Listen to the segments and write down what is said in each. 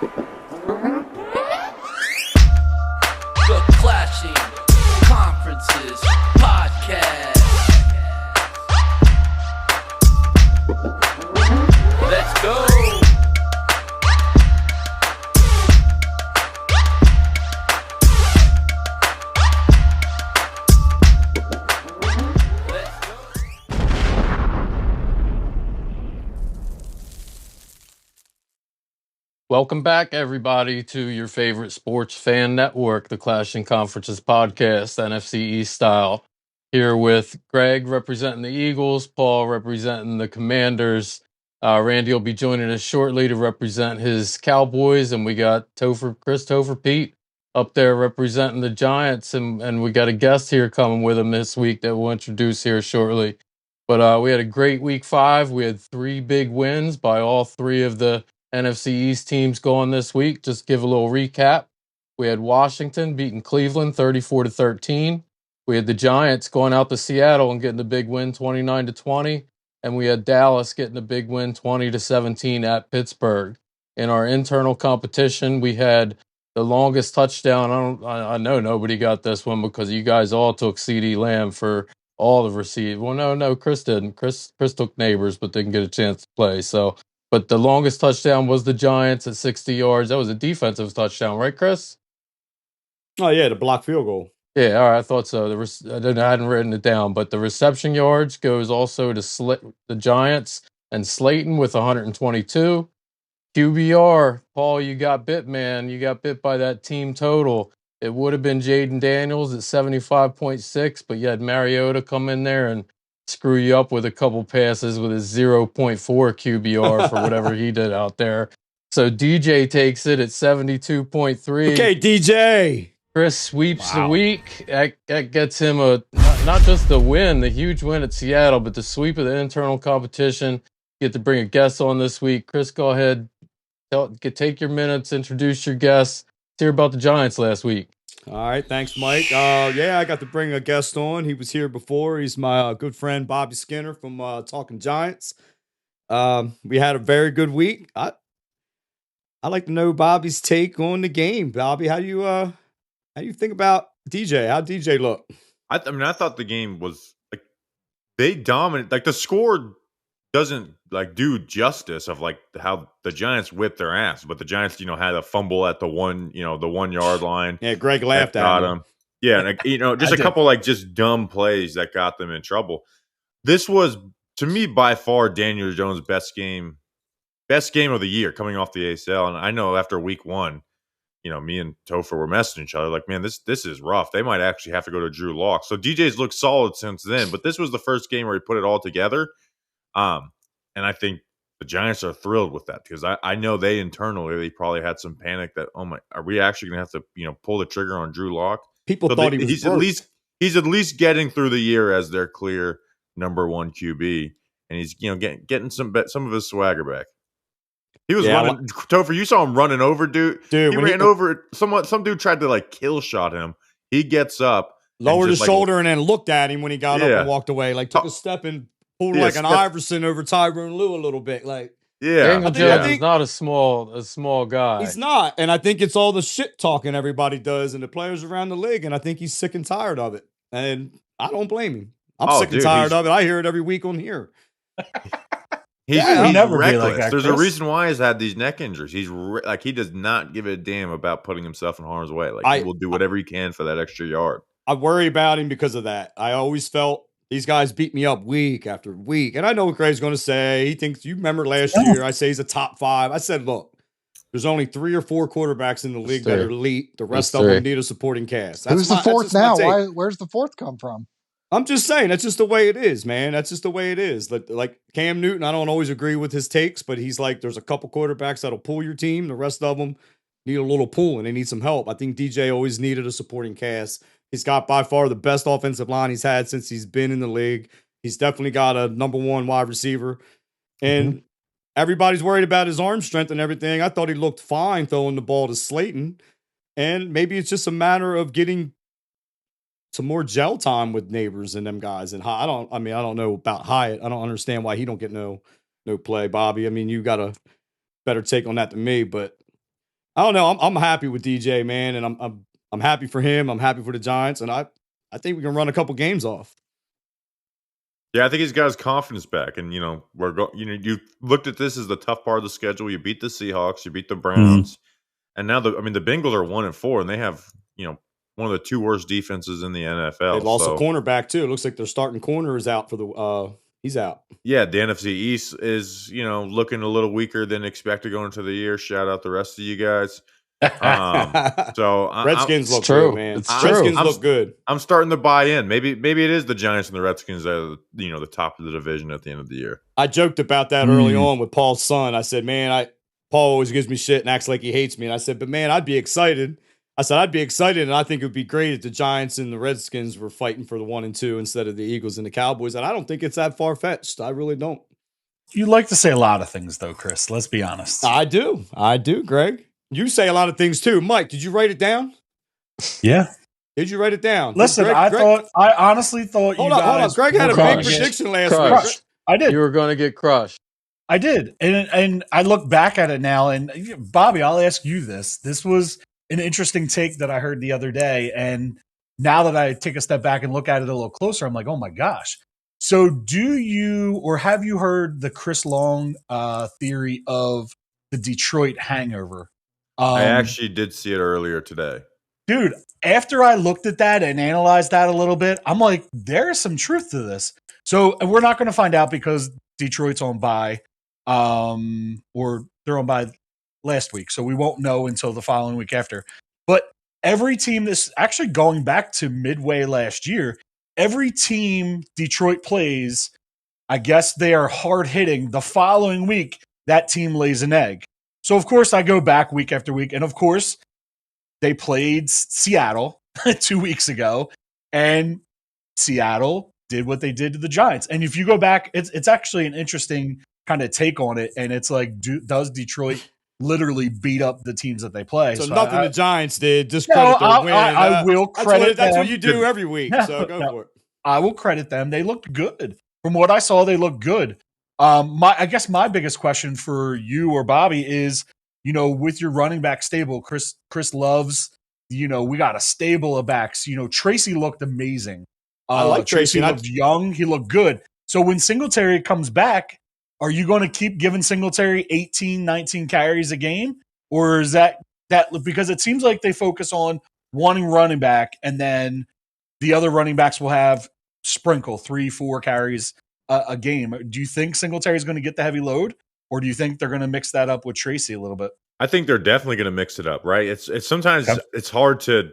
The Clashing Conferences Podcast. Let's go. Welcome back, everybody, to your favorite sports fan network, the Clashing Conferences Podcast, NFC East style. Here with Greg representing the Eagles, Paul representing the Commanders. Randy will be joining us shortly to represent his Cowboys, and we got Chris Topher Pete up there representing the Giants, and we got a guest here coming with him this week that we'll introduce here shortly. But we had a great week 5. We had 3 big wins by all 3 of the NFC East teams going this week. Just give a little recap. We had Washington beating Cleveland 34-13. We had the Giants going out to Seattle and getting the big win 29-20. And we had Dallas getting the big win 20-17 at Pittsburgh. In our internal competition, we had the longest touchdown. I know nobody got this one because you guys all took CeeDee Lamb for all the receive. Well, no, Chris didn't. Chris took Neighbors, but didn't get a chance to play. But the longest touchdown was the Giants at 60 yards. That was a defensive touchdown, right, Chris? Oh, yeah, the block field goal. Yeah, all right, I thought so. I hadn't written it down, but the reception yards goes also to the Giants and Slayton with 122. QBR, Paul, you got bit, man. You got bit by that team total. It would have been Jaden Daniels at 75.6, but you had Mariota come in there and screw you up with a couple passes with his 0.4 QBR for whatever he did out there. So DJ takes it at 72.3. Okay, DJ. Chris sweeps the week. That gets him not just the win, the huge win at Seattle, but the sweep of the internal competition. Get to bring a guest on this week. Chris, go ahead. Take your minutes, introduce your guests. Let's hear about the Giants last week. All right, thanks, Mike. I got to bring a guest on. He was here before. He's my good friend Bobby Skinner from Talking Giants. We had a very good week. I'd like to know Bobby's take on the game. Bobby, how do you think about DJ? How DJ look? I thought the game was like they dominated. Like the score doesn't like do justice of like how the Giants whipped their ass, but the Giants, had a fumble at the 1 yard line. Yeah, Greg laughed at him. Yeah, like, just a couple like just dumb plays that got them in trouble. This was to me by far Daniel Jones' best game of the year coming off the ACL. And I know after week 1, me and Topher were messaging each other like, man, this is rough. They might actually have to go to Drew Lock. So DJ's looked solid since then, but this was the first game where he put it all together. And I think the Giants are thrilled with that because I know they probably had some panic that, oh my, are we actually going to have to, pull the trigger on Drew Lock? People thought he was he's at least getting through the year as their clear number 1 QB, and he's getting some of his swagger back. He was running. Topher, you saw him running over dude. He ran over someone. Some dude tried to like kill shot him. He gets up, lowered his shoulder, and then looked at him when he got up and walked away. Like took a step and pulled like an Iverson over Tyrone Lue a little bit. Like Daniel Jones is not a small guy. He's not, and I think it's all the shit talking everybody does and the players around the league, and I think he's sick and tired of it. And I don't blame him. I'm sick and tired of it. I hear it every week on here. He's never reckless. Like that, there's a reason why he's had these neck injuries. He's he does not give a damn about putting himself in harm's way. Like he will do whatever he can for that extra yard. I worry about him because of that. I always felt these guys beat me up week after week. And I know what Craig's going to say. He thinks, you remember last year, I say he's a top 5. I said, look, there's only 3 or 4 quarterbacks in the league that are elite. The rest of them need a supporting cast. Who's the fourth now? Where's the fourth come from? I'm just saying, that's just the way it is, man. That's just the way it is. Like Cam Newton, I don't always agree with his takes, but he's like, there's a couple quarterbacks that'll pull your team. The rest of them need a little pull, and they need some help. I think DJ always needed a supporting cast. He's got by far the best offensive line he's had since he's been in the league. He's definitely got a number 1 wide receiver. And everybody's worried about his arm strength and everything. I thought he looked fine throwing the ball to Slayton. And maybe it's just a matter of getting some more gel time with Neighbors and them guys. And I don't know about Hyatt. I don't understand why he don't get no play, Bobby. I mean, you got a better take on that than me, but I don't know. I'm happy with DJ, man, and I'm happy for him. I'm happy for the Giants, and I think we can run a couple games off. Yeah, I think he's got his confidence back, and you looked at this as the tough part of the schedule. You beat the Seahawks, you beat the Browns, and now the Bengals are 1-4, and they have one of the 2 worst defenses in the NFL. They lost a cornerback too. It looks like their starting corner is out for the. He's out. Yeah, the NFC East is looking a little weaker than expected going into the year. Shout out the rest of you guys. So Redskins look true, good, man. It's Redskins look good. I'm starting to buy in. Maybe it is the Giants and the Redskins that are the top of the division at the end of the year. I joked about that early on with Paul's son. I said, man, Paul always gives me shit and acts like he hates me. And I said, but man, I'd be excited. I'd be excited, and I think it would be great if the Giants and the Redskins were fighting for the 1 and 2 instead of the Eagles and the Cowboys. And I don't think it's that far-fetched. I really don't. You like to say a lot of things, though, Chris. Let's be honest. I do, Greg. You say a lot of things, too. Mike, did you write it down? Yeah. Did you write it down? Listen, I honestly thought hold on. Greg had a big prediction last week. I did. You were going to get crushed. I did. And I look back at it now, and Bobby, I'll ask you this. This was an interesting take that I heard the other day. And now that I take a step back and look at it a little closer, I'm like, oh my gosh. So have you heard the Chris Long theory of the Detroit hangover? I actually did see it earlier today. Dude, after I looked at that and analyzed that a little bit, I'm like, there's some truth to this. So we're not going to find out because Detroit's on bye, or they're on bye last week. So we won't know until the following week after. But every team, this actually going back to midway last year, every team Detroit plays, I guess they are hard hitting. The following week, that team lays an egg. So, of course, I go back week after week. And, of course, they played Seattle 2 weeks ago. And Seattle did what they did to the Giants. And if you go back, it's actually an interesting kind of take on it. And it's like, does Detroit literally beat up the teams that they play? So nothing the Giants did. Just credit their win. I will credit them. That's what you do every week. So go for it. I will credit them. They looked good. From what I saw, they looked good. I guess my biggest question for you or Bobby is, with your running back stable, Chris loves, we got a stable of backs. Tracy looked amazing. I like Tracy. He looked young. He looked good. So when Singletary comes back, are you going to keep giving Singletary 18, 19 carries a game? Or is that because it seems like they focus on wanting running back, and then the other running backs will have sprinkle 3-4 carries a game. Do you think Singletary is going to get the heavy load, or do you think they're going to mix that up with Tracy a little bit? I think they're definitely going to mix it up, right? It's sometimes it's hard to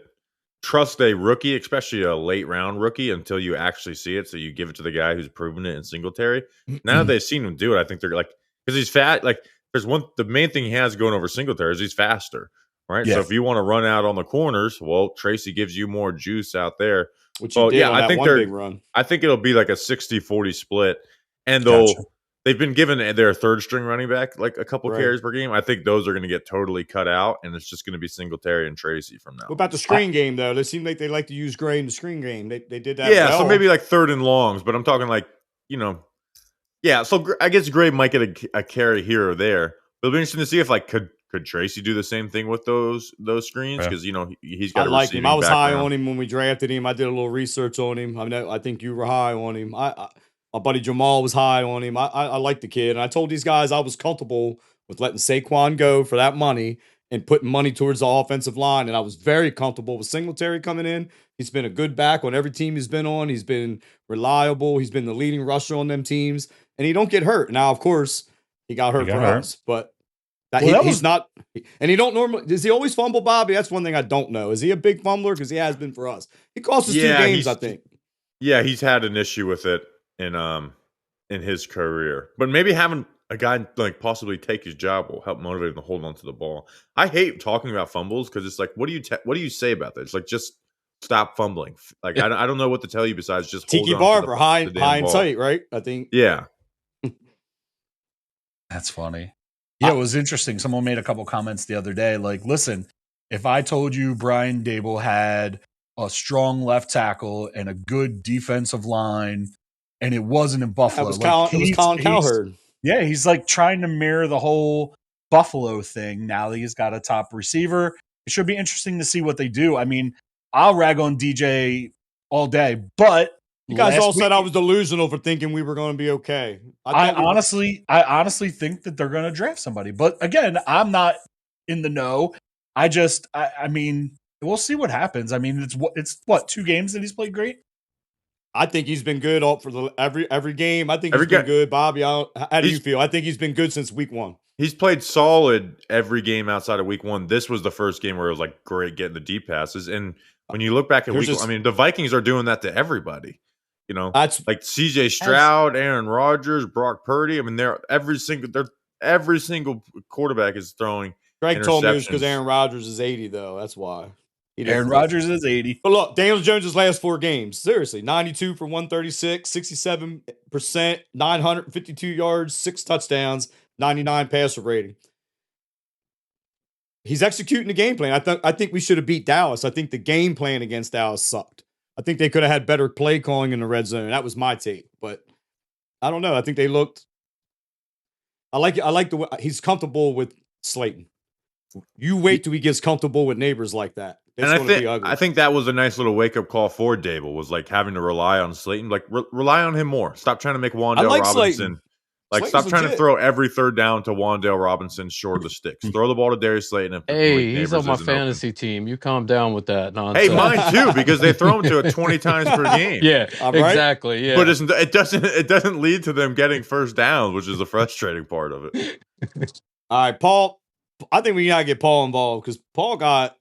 trust a rookie, especially a late round rookie, until you actually see it. So you give it to the guy who's proven it in Singletary. Now that they've seen him do it, I think they're like, because he's fat. Like the main thing he has going over Singletary is he's faster, right? Yeah. So if you want to run out on the corners, well, Tracy gives you more juice out there. Which you did on that one big run. I think it'll be like a 60-40 split, and they've been given their third string running back like a couple carries per game. I think those are going to get totally cut out, and it's just going to be Singletary and Tracy from now. What about the screen game though? They seem like they like to use Gray in the screen game. They did that. Yeah, so maybe like third and longs, but I'm talking like yeah. So I guess Gray might get a carry here or there. But it'll be interesting to see if could Tracy do the same thing with those screens? Because he's got. I like him. I was high on him when we drafted him. I did a little research on him. I think you were high on him. My buddy Jamal was high on him. I like the kid, and I told these guys I was comfortable with letting Saquon go for that money and putting money towards the offensive line, and I was very comfortable with Singletary coming in. He's been a good back on every team he's been on. He's been reliable. He's been the leading rusher on them teams, and he don't get hurt. Now, of course, he got hurt for us, but. He's not, and he don't normally. Does he always fumble, Bobby? That's one thing I don't know. Is he a big fumbler? Because he has been for us. He cost us 2 games, I think. Yeah, he's had an issue with it in his career, but maybe having a guy like possibly take his job will help motivate him to hold on to the ball. I hate talking about fumbles because it's like, what do you say about this? It's like, just stop fumbling. Like I don't know what to tell you besides just Tiki Barber, high and tight, right? I think. Yeah, that's funny. Yeah, it was interesting. Someone made a couple comments the other day. Like, listen, if I told you Brian Dable had a strong left tackle and a good defensive line, and it wasn't in Buffalo, it was Colin Cowherd. Yeah, he's like trying to mirror the whole Buffalo thing now that he's got a top receiver. It should be interesting to see what they do. I mean, I'll rag on DJ all day, but you guys all said I was delusional for thinking we were going to be okay. I honestly think that they're going to draft somebody. But again, I'm not in the know. I mean, we'll see what happens. I mean, it's what 2 games that he's played great. I think he's been good all for every game. I think he's been good, Bobby. How do you feel? I think he's been good since week 1. He's played solid every game outside of week 1. This was the first game where it was like great getting the deep passes. And when you look back at week 1, I mean, the Vikings are doing that to everybody. You know, that's like CJ Stroud, Aaron Rodgers, Brock Purdy. I mean, every single quarterback is throwing. Greg told me it was because Aaron Rodgers is 80, though. That's why. Aaron Rodgers is 80. But look, Daniel Jones' last 4 games, seriously, 92 for 136, 67%, 952 yards, 6 touchdowns, 99 passer rating. He's executing the game plan. I think we should have beat Dallas. I think the game plan against Dallas sucked. I think they could have had better play calling in the red zone. That was my take, but I don't know. I think they looked. I like the way he's comfortable with Slayton. You wait till he gets comfortable with neighbors like that. I think that was a nice little wake up call for Dable, was like having to rely on Slayton. Like rely on him more. Stop trying to make Wan'Dale Robinson. Slayton. Like, stop trying to throw every third down to Wan'Dale Robinson short of the sticks. Throw the ball to Darius Slayton. And hey, he's on my fantasy team. You calm down with that nonsense. Hey, mine too, because they throw him to it 20 times per game. Yeah, exactly. Yeah, but it doesn't lead to them getting first downs, which is the frustrating part of it. All right, Paul. I think we gotta get Paul involved because Paul got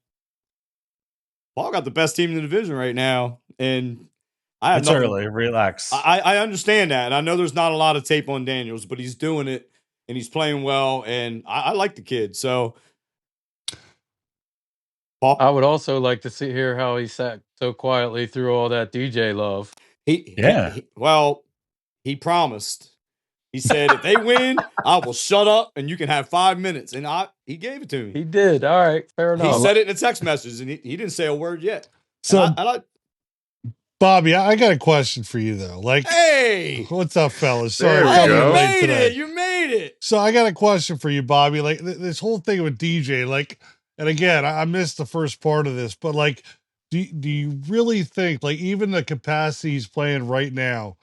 the best team in the division right now, and it's early. Relax. I understand that, and I know there's not a lot of tape on Daniels, but he's doing it and he's playing well, and I like the kid. So, Paul, I would also like to hear how he sat so quietly through all that DJ love. He promised. He said, if they win, I will shut up and you can have 5 minutes. And he gave it to me. He did. All right. Fair enough. He said it in a text message and he didn't say a word yet. So, Bobby, I got a question for you, though. Like, hey, what's up, fellas? Sorry, you made it. So I got a question for you, Bobby. Like, this whole thing with DJ, like, and again, I missed the first part of this, but like, do you really think, like, even the capacity he's playing right now,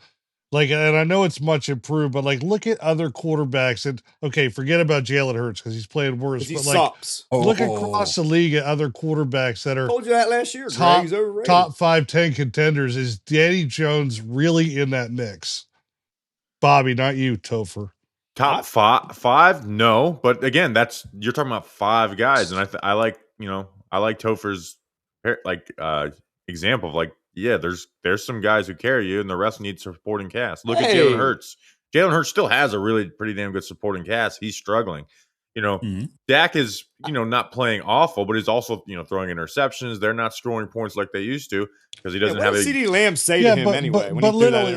like, and I know it's much improved, but like, look at other quarterbacks and okay, forget about Jalen Hurts because he's playing worse. But like, look across the league at other quarterbacks that are. I told you that last year. Top 5, 10 contenders. Is Danny Jones really in that mix? Bobby, not you, Topher. Top five? No, but again, you're talking about 5 guys, and I like Topher's example of like. Yeah, there's some guys who carry you, and the rest need supporting cast. Look at Jalen Hurts. Jalen Hurts still has a really pretty damn good supporting cast. He's struggling. Dak is, not playing awful, but he's also, throwing interceptions. They're not scoring points like they used to because he doesn't have a CeeDee Lamb say to him anyway. But literally,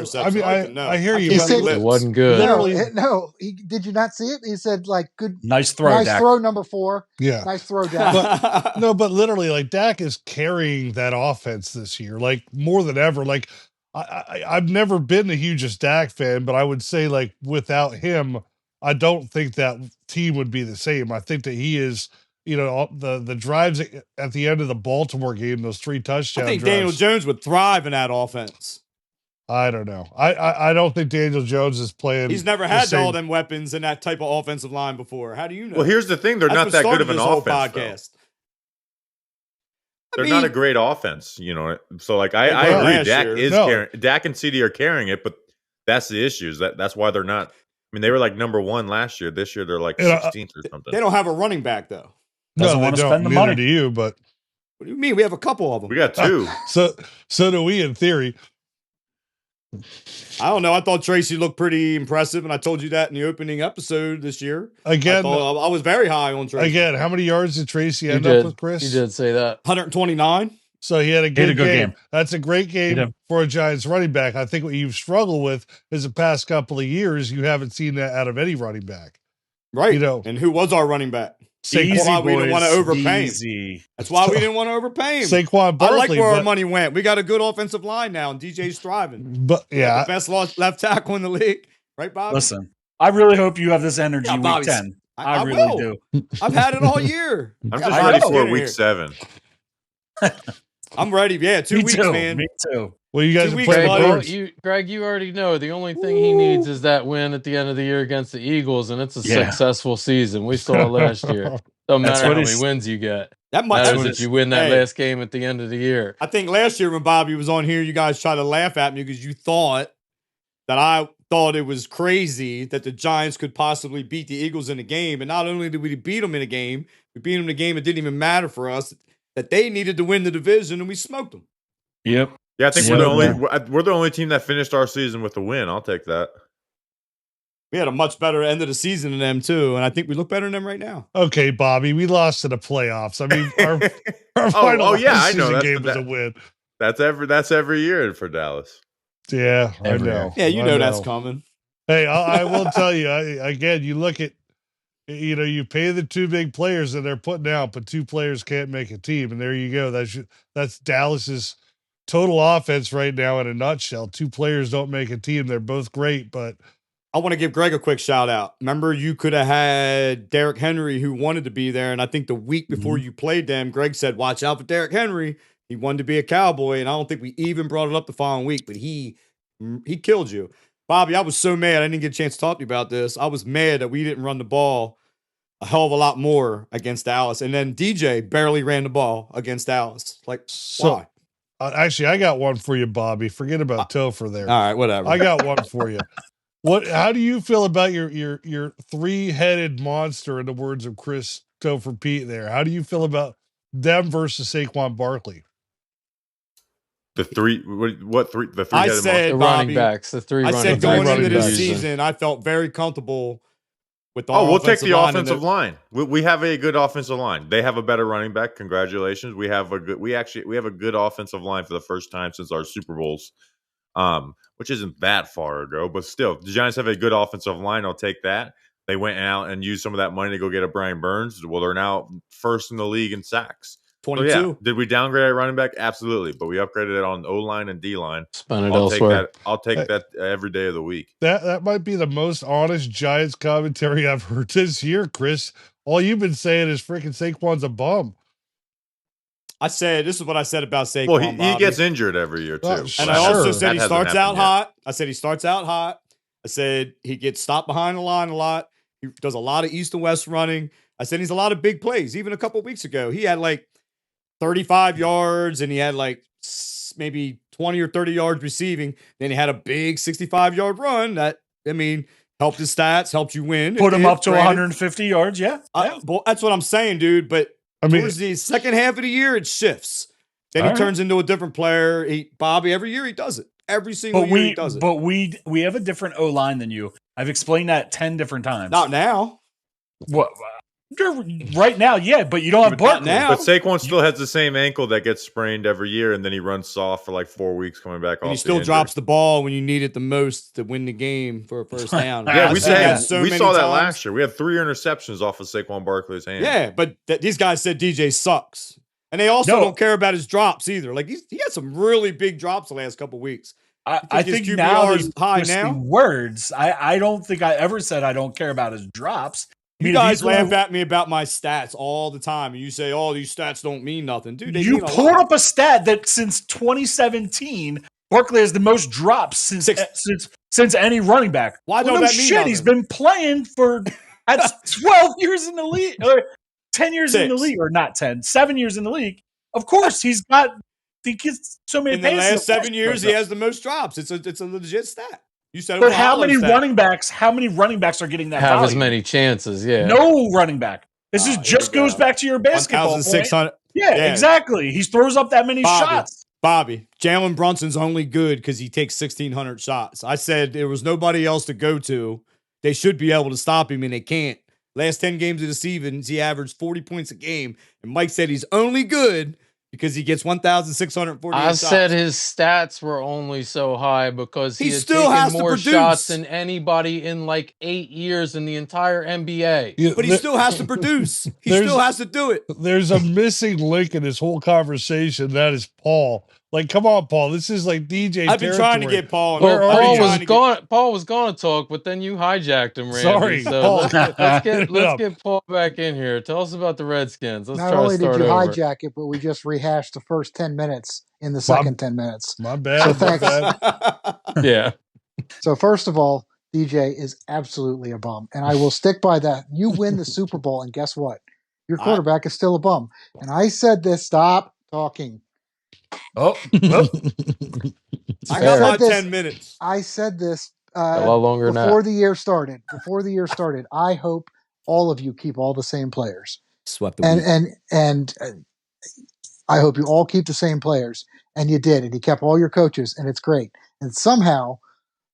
I hear you. He said it wasn't good. No, did you not see it? He said, like, good. Nice throw, Dak. Throw number 4. Yeah. Nice throw, Dak. But literally, like, Dak is carrying that offense this year, like, more than ever. Like, I've never been the hugest Dak fan, but I would say, like, without him, I don't think that team would be the same. I think that he is, the drives at the end of the Baltimore game, those 3 touchdowns. I think Daniel Jones would thrive in that offense. I don't know. I don't think Daniel Jones is playing. He's never had all them weapons in that type of offensive line before. How do you know? Well, here's the thing. They're not that good of an offense. They're not a great offense, So, like, I agree. Dak and CD are carrying it, but that's the issue. That's why they're not. I mean, they were like number 1 last year. This year, they're like 16th or something. They don't have a running back, though. No, they don't. Spend the Neither money. do you, but. What do you mean? We have a couple of them. We got 2. So do we, in theory. I don't know. I thought Tracy looked pretty impressive, and I told you that in the opening episode this year. Again, I was very high on Tracy. Again, how many yards did Tracy end up with, Chris? He did say that. 129. So he had a good game. That's a great game for a Giants running back. I think what you've struggled with is the past couple of years, you haven't seen that out of any running back. Right. And who was our running back? That's why we didn't want to overpay him. That's why we didn't want to overpay him. Saquon Barkley. I like where our money went. We got a good offensive line now, and DJ's thriving. But yeah, the best left tackle in the league, right, Bob? Listen, I really hope you have this energy week 10. I really will. do. I've had it all year. I'm Got just I ready Bobby know. for Skinner week here. 7. I'm ready. Yeah, 2 Me weeks, too. man. Me too. Well, you guys 2 are weeks, playing the buddy. Bears. Greg, you already know the only thing he needs is that win at the end of the year against the Eagles, and it's a Yeah. successful season. We saw it last year. Don't That's matter what how many it's- wins you get. That might. Matters what that it's- you win that hey. last game at the end of the year. I think last year when Bobby was on here, you guys tried to laugh at me because you thought that I thought it was crazy that the Giants could possibly beat the Eagles in a game. And not only did we beat them in a game, we beat them in a game it didn't even matter for us, that they needed to win the division, and we smoked them. Yep. Yeah, I think Yeah, we're the only team that finished our season with a win. I'll take that. We had a much better end of the season than them, too. And I think we look better than them right now. Okay, Bobby, we lost to the playoffs. I mean, our final yeah, I know. season game was a win. That's every year for Dallas. Yeah, I Every know. Yeah, you I know that's coming. Hey, I will tell you, again, you look at, you pay the 2 big players that they're putting out, but 2 players can't make a team. And there you go. That's Dallas's total offense right now in a nutshell. 2 players don't make a team. They're both great, but I want to give Greg a quick shout out. Remember, you could have had Derrick Henry who wanted to be there. And I think the week before you played them, Greg said, watch out for Derrick Henry. He wanted to be a Cowboy. And I don't think we even brought it up the following week, but he killed you. Bobby, I was so mad. I didn't get a chance to talk to you about this. I was mad that we didn't run the ball a hell of a lot more against Dallas. And then DJ barely ran the ball against Dallas. Like, so why? actually, I got one for you, Bobby. Forget about Topher there. All right, whatever. I got one for you. How do you feel about your 3-headed monster, in the words of Chris Topher Pete there? How do you feel about them versus Saquon Barkley? The three, what three? The three. I said, The Bobby, running backs, the 3 I running said backs. going running into this backs. season, I felt very comfortable with the we'll take the line offensive line. We have a good offensive line. They have a better running back. Congratulations. We have a good offensive line for the first time since our Super Bowls, which isn't that far ago, but still, the Giants have a good offensive line. I'll take that. They went out and used some of that money to go get a Brian Burns. Well, they're now first in the league in sacks. 22. So yeah, did we downgrade our running back? Absolutely, but we upgraded it on O-line and D-line. Spend it elsewhere. I'll take that every day of the week. That might be the most honest Giants commentary I've heard this year, Chris. All you've been saying is freaking Saquon's a bum. I said, this is what I said about Saquon. Well, he Bobby. gets injured every year too. Well, And I also Sure. said That he hasn't starts out happened yet. hot. I said he starts out hot. I said he gets stopped behind the line a lot. He does a lot of east and west running. I said he's a lot of big plays. Even a couple of weeks ago, he had like 35 yards and he had like maybe 20 or 30 yards receiving. Then he had a big 65-yard run that, helped his stats, helped you win. Put It him did, up to granted. 150 yards. Yeah. Well, that's what I'm saying, dude. But towards the second half of the year, it shifts. Then he turns into a different player. Bobby, every year he does it. Every single year he does it. But we have a different O-line than you. I've explained that 10 different times. Not now. What? Right now, yeah, but you don't have Barkley. now. But Saquon still has the same ankle that gets sprained every year, and then he runs soft for like 4 weeks coming back off. And he still drops the ball when you need it the most to win the game for a first down. Yeah, I've we seen that saw that times. last year. We had 3 interceptions off of Saquon Barkley's hand. Yeah, but these guys said DJ sucks. And they also don't care about his drops either. Like he had some really big drops the last couple weeks. I think his now QBR he's is high twisting now. words. I don't think I ever said I don't care about his drops. You guys laugh at me about my stats all the time. And you say, oh, these stats don't mean nothing. Dude, they You mean a pulled lot. up a stat that since 2017, Barkley has the most drops since any running back. Why Well, don't no that mean shit? nothing? He's been playing for at 12 years in the league, or 10 years in the 6. league, or not 10, 7 years in the league. Of course, he gets so many. In the passes. last 7 years, he has the most drops. It's a legit stat. You said it But was a how Holler many stat. running backs? How many running backs are getting that? Have as volume? many chances, yeah. No running back. This Here just we go. goes back to your basketball point. 1,600. Yeah, exactly. He throws up that many shots. Bobby, Jalen Brunson's only good because he takes 1,600 shots. I said there was nobody else to go to. They should be able to stop him, and they can't. Last 10 games of the season, he averaged 40 points a game. And Mike said he's only good because he gets 1,640 I shots. said his stats were only so high because he had still has taken to more produce. shots than anybody in like 8 years in the entire NBA. Yeah, But he still has to produce. He there's- still has to do it. There's a missing link in this whole conversation. That is Paul. Like, come on, Paul. This is like DJ. I've been trying to territory. get Paul. Where are Paul you? was gone. Paul was going to talk, but then you hijacked him, Randy. Sorry, So Paul. let's get Paul back in here. Tell us about the Redskins. Let's Not try to only did start you over. hijack it, but we just rehashed the first 10 minutes in the second 10 minutes. My bad. So my thanks. bad. Yeah. So first of all, DJ is absolutely a bum, and I will stick by that. You win the Super Bowl, and guess what? Your quarterback is still a bum. And I said this. Stop talking. Oh, I got my this. 10 minutes. I said this A lot longer than before that. the year started. Before the year started, I hope all of you keep all the same players, Swept the week. and I hope you all keep the same players. And you did, and you kept all your coaches, and it's great. And somehow,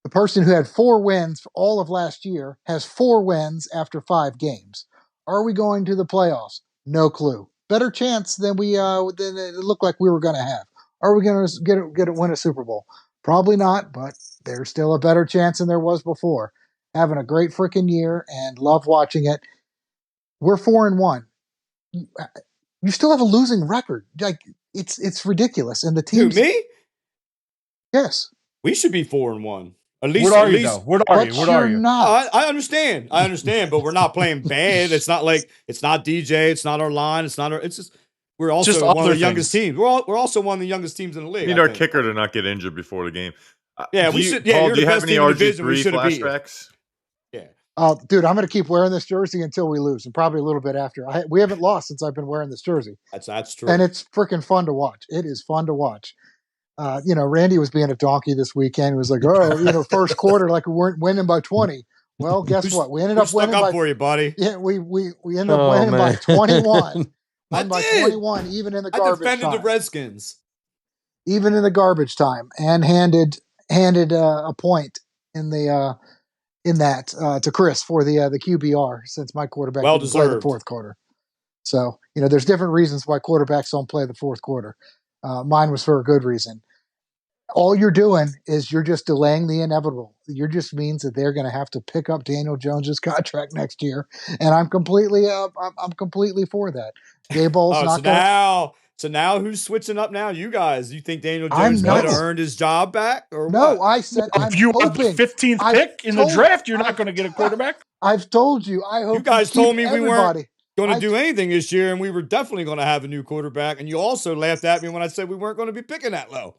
the person who had 4 wins for all of last year has 4 wins after 5 games. Are we going to the playoffs? No clue. Better chance than than it looked like we were going to have. Are we going to win a Super Bowl? Probably not, but there's still a better chance than there was before. Having a great freaking year and love watching it. We're 4-1. You still have a losing record. Like it's ridiculous. And the team. Me? Yes. We should be 4-1. At least. What are you though? What are you? What are you? Not. I understand. I understand, but we're not playing bad. It's not like it's not DJ. It's not our line. It's not our. It's just we're also Just one of other the youngest things. teams. We're also one of the youngest teams in the league. We need I our think. kicker to not get injured before the game. Yeah, do we you, should. Yeah, Paul, you're do you the have best any team in the division. We RG3 should have beat you. flashbacks? Yeah. Dude, I'm going to keep wearing this jersey until we lose, and probably a little bit after. We haven't lost since I've been wearing this jersey, That's true. and it's freaking fun to watch. It is fun to watch. Randy was being a donkey this weekend. He was like, first quarter, like we weren't winning by 20. Well, guess what? We ended up winning stuck up by for you, buddy. Yeah, we ended up winning by 21. I Won by did. 21, even in the garbage I defended time. the Redskins. Even in the garbage time, and handed a point in the to Chris for the QBR, since my quarterback Well didn't play the deserved. fourth quarter. So there's different reasons why quarterbacks don't play the fourth quarter. Mine was for a good reason. All you're doing is you're just delaying the inevitable. It just means that they're going to have to pick up Daniel Jones's contract next year, and I'm completely for that. Dayball's not going. So now who's switching up now? You guys. You think Daniel I'm Jones might have nuts. earnred his job back? Or No, what? I said I'm If you have hoping. the 15th pick in the draft, you're not going to get a quarterback. I've told you. I hope You guys keep told me we weren't everybody. going to do anything this year, and we were definitely going to have a new quarterback. And you also laughed at me when I said we weren't going to be picking that low.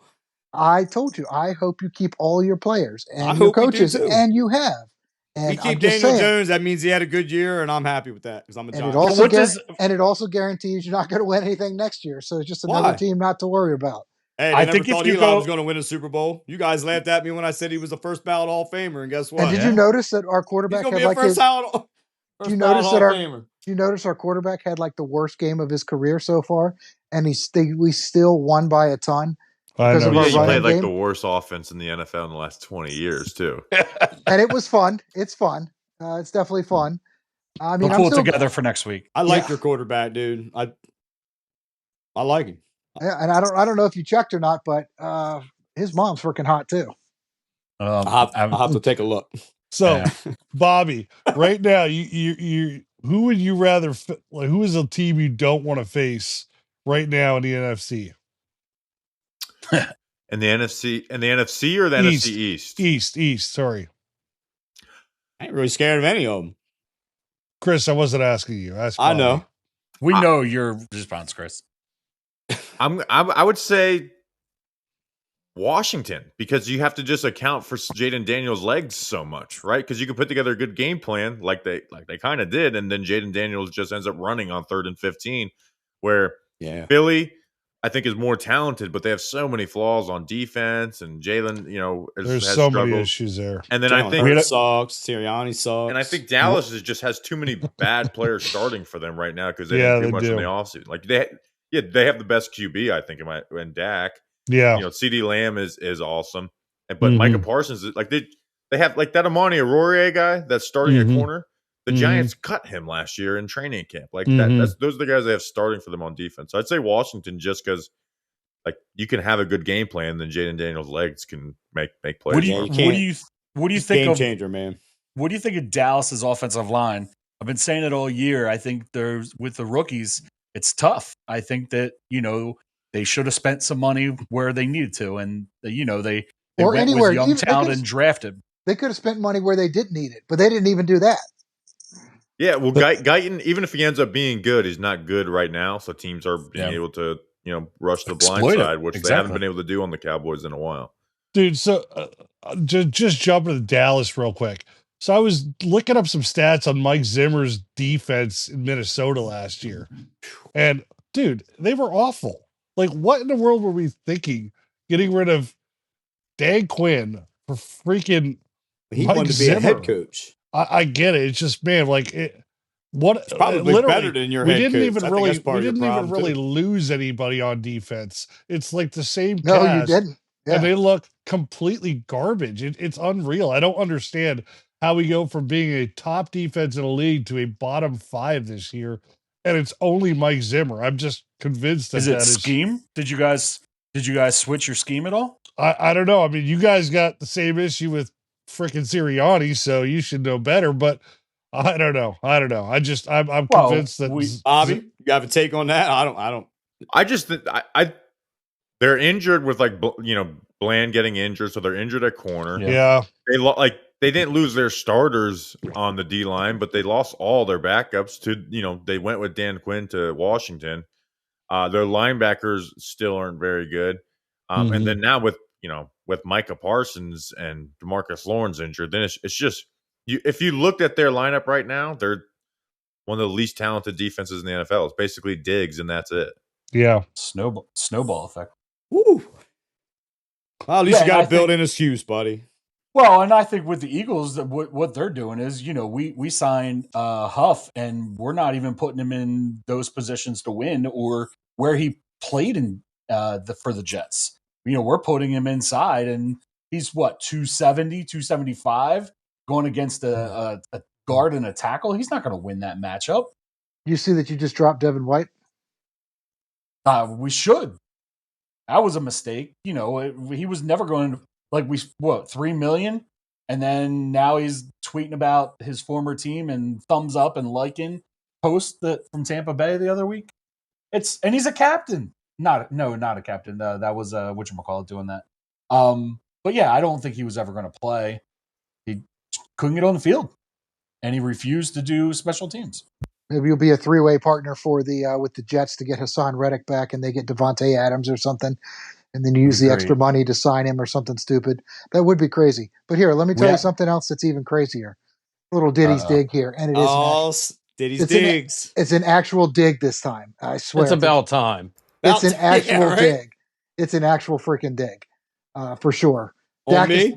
I told you. I hope you keep all your players I and your hope we do coaches, too. and you have. And We keep I'm just Daniel saying, Jones. That means he had a good year, and I'm happy with that because I'm a and Giants. it also guarantees you're not going to win anything next year. So it's just another Why? team not to worry about. Hey, I I think never if thought you Eli go- was going to win a Super Bowl. You guys laughed at me when I said he was a first ballot Hall of Famer, and guess what? And did you notice that our He's quarterback going to had be a like first ballot you notice Hall that of Famer. you notice our quarterback had like the worst game of his career so far, and we still won by a ton because of Yeah, our you running played like game. the worst offense in the NFL in the last 20 years, too. And it was fun. It's fun. It's definitely fun. I mean, We'll I'm pull still it together for next week. I like your quarterback, dude. I like him. Yeah, and I don't know if you checked or not, but his mom's freaking hot too. I'll have to take a look. So, Bobby, right now, you who would you rather who is a team you don't want to face right now in the NFC? In the NFC or the East. NFC East? East. Sorry, I ain't really scared of any of them. Chris. I wasn't asking you. Ask I Bobby. know. We know your response, Chris. I would say Washington, because you have to just account for Jaden Daniels' legs so much, right? Because you can put together a good game plan like they kind of did, and then Jaden Daniels just ends up running on 3rd and 15, where Philly, I think, is more talented, but they have so many flaws on defense, and Jalen, There's has so struggled. many issues there. And then I think sucks. Sirianni sucks. and I think Dallas just has too many bad players starting for them right now because they Yeah, didn't do they much do. in the offseason. Like they have the best QB, I think, in Dak. Yeah. CeeDee Lamb is awesome, but Micah Parsons is like they have like that Amani Aurora guy that's starting at corner. The Giants cut him last year in training camp. Like those are the guys they have starting for them on defense. So I'd say Washington, just because like you can have a good game plan, then Jaden Daniels' legs can make plays. What do you think game of changer, man? What do you think of Dallas's offensive line? I've been saying it all year. I think with the rookies, it's tough. I think that they should have spent some money where they needed to, and they Or went anywhere. with young Even- they talent could've- and drafted. They could have spent money where they didn't need it, but they didn't even do that. Yeah, well, Guyton, even if he ends up being good, he's not good right now. So teams are being able to, rush the blind Exploit it. side, which they haven't been able to do on the Cowboys in a while. Dude, so just jumping to Dallas real quick. So I was looking up some stats on Mike Zimmer's defense in Minnesota last year. And dude, they were awful. Like, what in the world were we thinking getting rid of Dan Quinn for freaking He Mike wanted to be Zimmer? a head coach. I get it. It's just, man, like It's probably better than your head we didn't coach. even really lose anybody on defense. It's like the same No, cast, you didn't. Yeah. and they look completely garbage. It's unreal. I don't understand how we go from being a top defense in the league to a bottom 5 this year, and it's only Mike Zimmer. I'm just convinced that Is it scheme? Did you guys switch your scheme at all? I don't know. I mean, you guys got the same issue with freaking Sirianni, so you should know better. But I don't know. I'm convinced that Bobby, you have a take on that? I don't. I just think they're injured with Bland getting injured, so they're injured at corner. Yeah. They didn't lose their starters on the D line, but they lost all their backups to they went with Dan Quinn to Washington. Their linebackers still aren't very good. And then now with Micah Parsons and DeMarcus Lawrence injured, then it's just if you looked at their lineup right now, they're one of the least talented defenses in the NFL. It's basically Diggs, and that's it. Yeah. Snowball effect. Woo. Well, at least you got to build in excuse, buddy. Well, and I think with the Eagles, what they're doing is, we signed Huff, and we're not even putting him in those positions to win or where he played in for the Jets. We're putting him inside, and he's 270, 275 going against a guard and a tackle. He's not going to win that matchup. You see that you just dropped Devin White? We should. That was a mistake. He was never going to. $3 million, and then now he's tweeting about his former team and thumbs up and liking post from Tampa Bay the other week. And he's a captain. Not a captain. That was whatchamacallit doing that. But yeah, I don't think he was ever going to play. He couldn't get on the field, and he refused to do special teams. Maybe you'll be a 3-way partner for with the Jets to get Hassan Reddick back, and they get Devontae Adams or something. And then you use the extra money to sign him or something stupid. That would be crazy. But here, let me tell you something else that's even crazier. A little Diddy's dig here. And it is Diddy's digs. It's an actual dig this time. I swear. It's about time. It's an actual dig. It's an actual freaking dig. For sure. On me?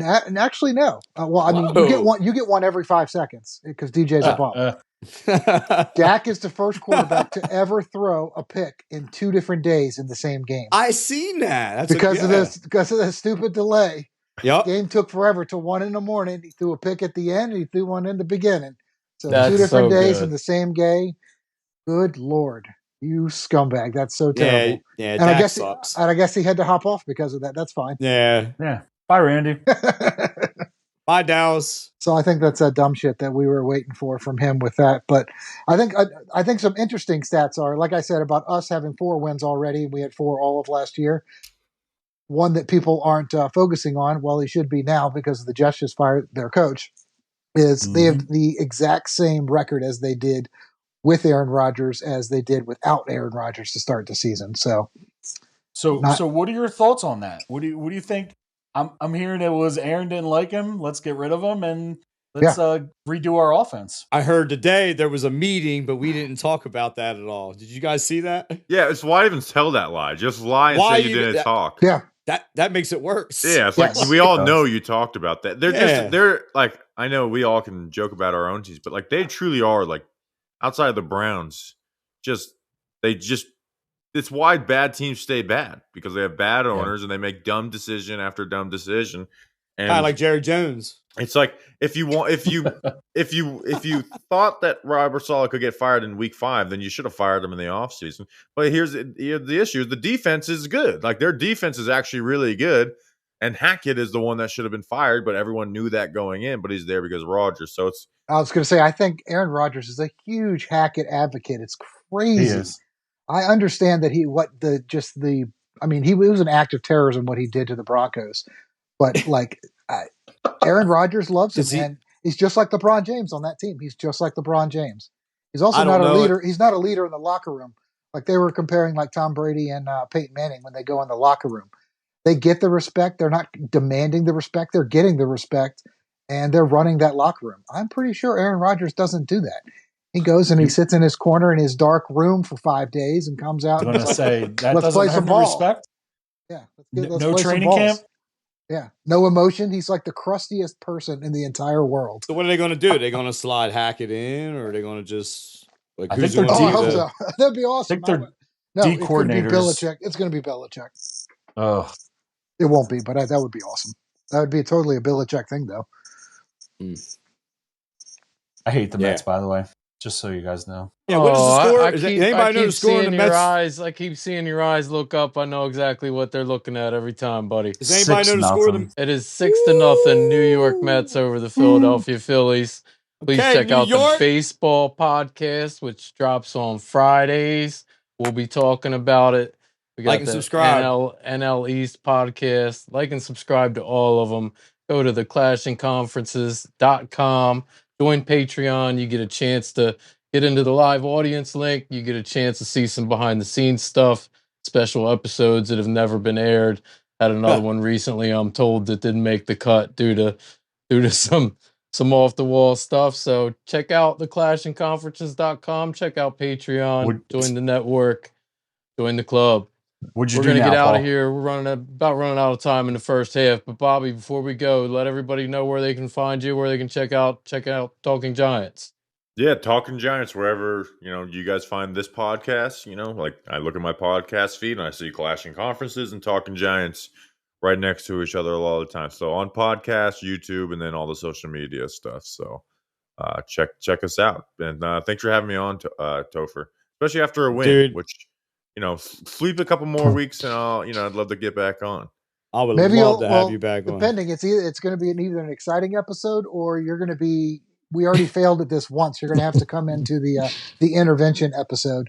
Actually, no. Well, I mean, you get one every 5 seconds because DJ's a bum. Dak is the first quarterback to ever throw a pick in 2 different days in the same game. I seen that. That's because of the stupid delay. Yep. Game took forever till 1 a.m. He threw a pick at the end. And he threw one in the beginning. So That's 2 different days good. in the same game. Good Lord, you scumbag! That's so terrible. Yeah. And I guess he had to hop off because of that. That's fine. Yeah. Bye, Randy. Bye, Dallas. So I think that's that dumb shit that we were waiting for from him with that. But I think some interesting stats are, like I said, about us having 4 wins already. We had 4 all of last year. One that people aren't focusing on, well, he should be now because the Jets just fired their coach, is they have the exact same record as they did with Aaron Rodgers as they did without Aaron Rodgers to start the season. So what are your thoughts on that? What do you think? I'm hearing it was Aaron didn't like him. Let's get rid of him and let's redo our offense. I heard today there was a meeting, but we didn't talk about that at all. Did you guys see that? Yeah, it's why even tell that lie. Just lie and say you didn't talk. Yeah. That makes it worse. Yeah, it's like we all know you talked about that. They're like, I know we all can joke about our own teams, but like they truly are like outside of the Browns, it's why bad teams stay bad because they have bad owners and they make dumb decision after dumb decision. And kind of like Jerry Jones. It's like if you thought that Robert Saleh could get fired in week 5, then you should have fired him in the offseason. But here's the issue: the defense is good. Like their defense is actually really good, and Hackett is the one that should have been fired. But everyone knew that going in. But he's there because of Rodgers. So I was going to say I think Aaron Rodgers is a huge Hackett advocate. It's crazy. He is. I understand that he was an act of terrorism what he did to the Broncos, but like Aaron Rodgers loves him, Is he? and he's just like LeBron James on that team. He's just like LeBron James. He's also I not don't a know. leader. He's not a leader in the locker room. Like they were comparing like Tom Brady and Peyton Manning when they go in the locker room. They get the respect. They're not demanding the respect. They're getting the respect, and they're running that locker room. I'm pretty sure Aaron Rodgers doesn't do that. He goes and he sits in his corner in his dark room for 5 days and comes out. I'm going to say that Let's doesn't play some earn the ball. respect. Yeah, No play some training balls. camp? Yeah, no emotion. He's like the crustiest person in the entire world. So what are they going to do? Are they going to slide Hackett in, or are they going to just like I who's think going they're Oh, I to hope be so. That'd be awesome. I think they're No, D it's going to be coordinators. Belichick. It's going to be Belichick. Oh, It won't be, but that would be awesome. That would be totally a Belichick thing, though. I hate the Yeah. Mets, by the way. Just so you guys know. Yeah, what is the score? I Know the keep score in seeing the your Mets? eyes. I keep seeing your eyes look up. I know exactly what they're looking at every time, buddy. Does anybody know the score of the? It is 6-0 New York Mets over the Philadelphia Phillies. Please Okay, check New out York. the baseball podcast, which drops on Fridays. We'll be talking about it. We got Like and the subscribe. NL East podcast. Like and subscribe to all of them. Go to theclashingconferences.com. Join Patreon. You get a chance to get into the live audience link. You get a chance to see some behind the scenes stuff, special episodes that have never been aired. Had another one recently, I'm told, that didn't make the cut due to some off the wall stuff. So check out theclashingconferences.com. Check out Patreon. Join the network. Join the club. What'd you We're do gonna now, get out Paul? of here. We're running out of time in the first half. But Bobby, before we go, let everybody know where they can find you, where they can check out Talking Giants. Yeah, Talking Giants, wherever, you guys find this podcast, like I look at my podcast feed and I see Clashing Conferences and Talking Giants right next to each other a lot of the time. So on podcast, YouTube, and then all the social media stuff. So check us out. And thanks for having me on, Topher, especially after a win, Dude. which, sleep a couple more weeks and I'd love to get back on. I would Maybe love to have you back on. depending, it's going to be either an exciting episode or you're going to be. We already failed at this once. You're going to have to come into the intervention episode.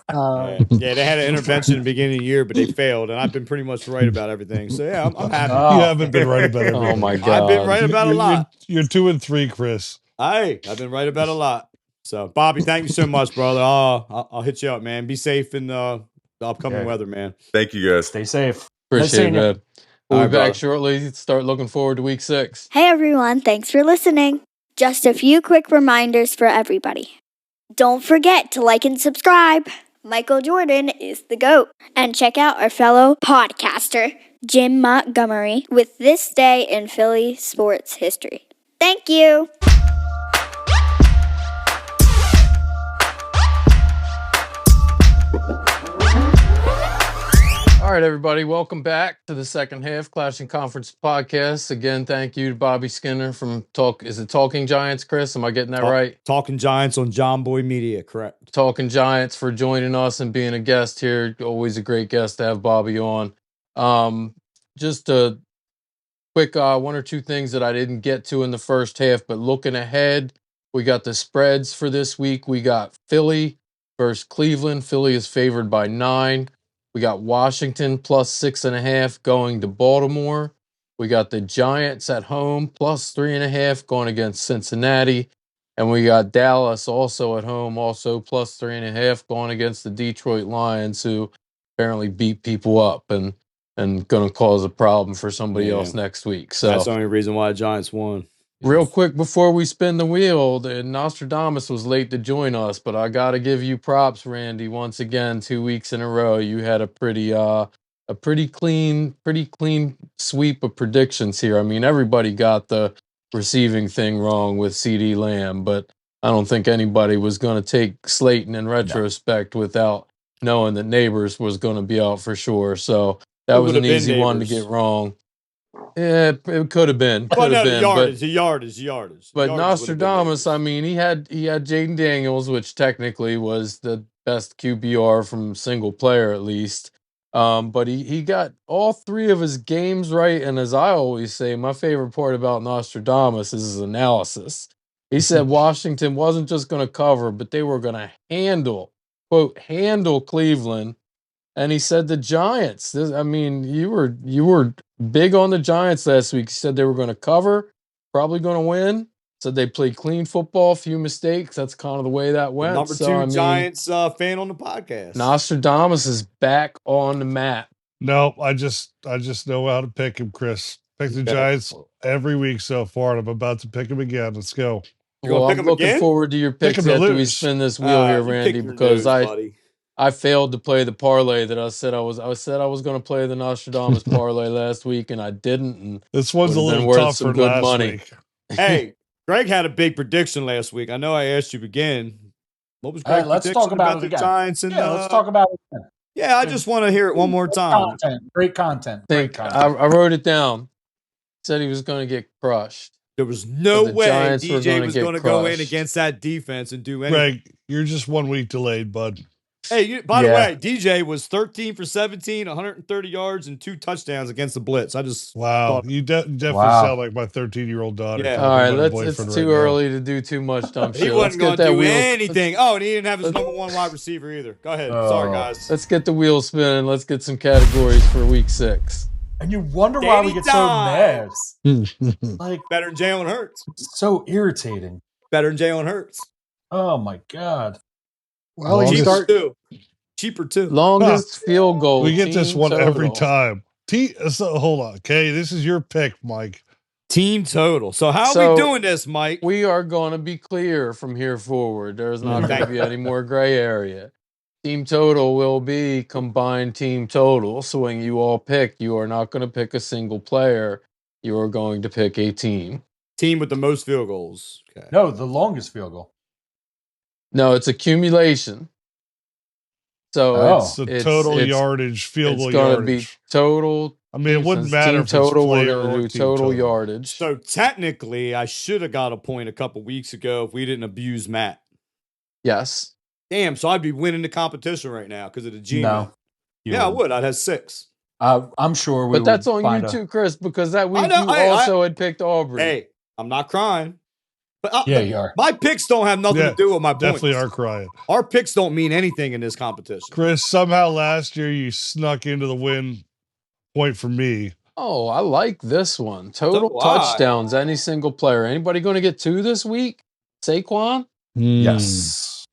Yeah, they had an intervention in the beginning of the year, but they failed, and I've been pretty much right about everything. So yeah, I'm happy. You haven't been right about everything. Oh my God. I've been right about a lot. You're 2 and 3, Chris. I've been right about a lot. So Bobby, thank you so much, brother. I'll hit you up, man. Be safe in the upcoming weather, man. Thank you, guys. Stay safe. Appreciate it, man. We'll be back brother. shortly. Start looking forward to week 6. Hey everyone, thanks for listening. Just a few quick reminders for everybody. Don't forget to like and subscribe. Michael Jordan is the GOAT. And check out our fellow podcaster, Jim Montgomery, with This Day in Philly Sports History. Thank you. All right, everybody, welcome back to the second half Clashing Conference podcast. Again, thank you to Bobby Skinner from Talking Giants, Chris? Am I getting that right? Talking Giants on John Boy Media, correct. Talking Giants for joining us and being a guest here. Always a great guest to have Bobby on. Just a quick one or two things that I didn't get to in the first half, but looking ahead, we got the spreads for this week. We got Philly versus Cleveland. Philly is favored by 9. We got Washington plus 6.5 going to Baltimore. We got the Giants at home plus 3.5 going against Cincinnati. And we got Dallas also at home, also plus 3.5 going against the Detroit Lions, who apparently beat people up and going to cause a problem for somebody else next week. So that's the only reason why the Giants won. Real quick before we spin the wheel, Nostradamus was late to join us, but I got to give you props, Randy. Once again, 2 weeks in a row, you had a pretty clean sweep of predictions here. I mean, everybody got the receiving thing wrong with CD Lamb, but I don't think anybody was going to take Slayton in retrospect without knowing that Neighbors was going to be out for sure. So that was an easy one to get wrong. Yeah, it could have been. Well, no, the yardage. But Nostradamus, I mean, he had Jaden Daniels, which technically was the best QBR from single player at least. But he got all 3 of his games right. And as I always say, my favorite part about Nostradamus is his analysis. He said Washington wasn't just going to cover, but they were going to handle quote, handle Cleveland. And he said the Giants. You were big on the Giants last week. You said they were going to cover, probably going to win. Said they played clean football, few mistakes. That's kind of the way that went. Number two Giants fan on the podcast. Nostradamus is back on the map. No, I just know how to pick him, Chris. Pick the Giants every week so far, and I'm about to pick him again. Let's go. Well, I'm looking forward to your picks after we spin this wheel here, Randy, because I failed to play the parlay that I said I was going to play the Nostradamus parlay last week, and I didn't. And this one's a little tougher than last week. Hey, Greg had a big prediction last week. I know I asked you again. What was Greg's let's talk about the Giants? And let's talk about it again. Yeah, I just want to hear it one more time. Great content. I wrote it down. Said he was going to get crushed. There was no way DJ was going to go in against that defense and do anything. Greg, you're just 1 week delayed, bud. Hey, by the way, DJ was 13 for 17, 130 yards, and 2 touchdowns against the blitz. I just you definitely sound like my 13-year-old daughter. Yeah. All right, it's too early to do too much dumb shit. He wasn't going to do anything. Oh, and he didn't have his number 1 wide receiver either. Go ahead. Sorry, guys. Let's get the wheel spinning. Let's get some categories for week 6. And you wonder why we get so mad. Like better than Jalen Hurts. So irritating. Better than Jalen Hurts. Oh my God. Well, cheaper too. Longest field goal. We get this one every time. So hold on. Okay, this is your pick, Mike. Team total. So how are we doing this, Mike? We are going to be clear from here forward. There's not going to be any more gray area. Team total will be combined team total. So when you all pick, you are not going to pick a single player. You are going to pick a team. Team with the most field goals. Okay. No, the longest field goal. No, it's accumulation. So it's the total yardage, field goal yardage. It's going to be total. I mean, it wouldn't matter if total. We're going to do total yardage. So technically, I should have got a point a couple weeks ago if we didn't abuse Matt. Yes. Damn, so I'd be winning the competition right now because of the G. No. Yeah, I would. I'd have 6. I'm sure we But that's on you too, Chris, because that week you also had picked Aubrey. Hey, I'm not crying. But yeah, you are. My picks don't have nothing to do with my points. Definitely are crying. Our picks don't mean anything in this competition. Chris, somehow last year you snuck into the win point for me. Oh, I like this one. Total touchdowns, any single player. Anybody going to get 2 this week? Saquon? Yes.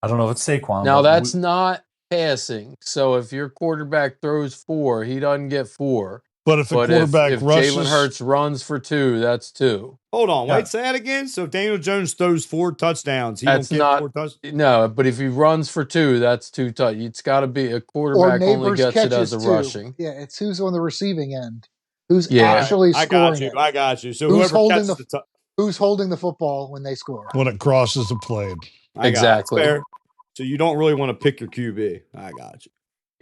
I don't know if it's Saquon. Now, that's not passing. So if your quarterback throws 4, he doesn't get 4. But if the quarterback rushes, Jalen Hurts runs for 2, that's 2. Hold on, wait, say that again. So if Daniel Jones throws 4 touchdowns, he won't get 4 touchdowns. No, but if he runs for 2, that's 2 touchdowns. It's got to be a quarterback only gets it as a rushing. Yeah, it's who's on the receiving end, who's actually scoring. I got you. So whoever catches who's holding the football when they score when it crosses the plane. Exactly. Fair. So you don't really want to pick your QB. I got you.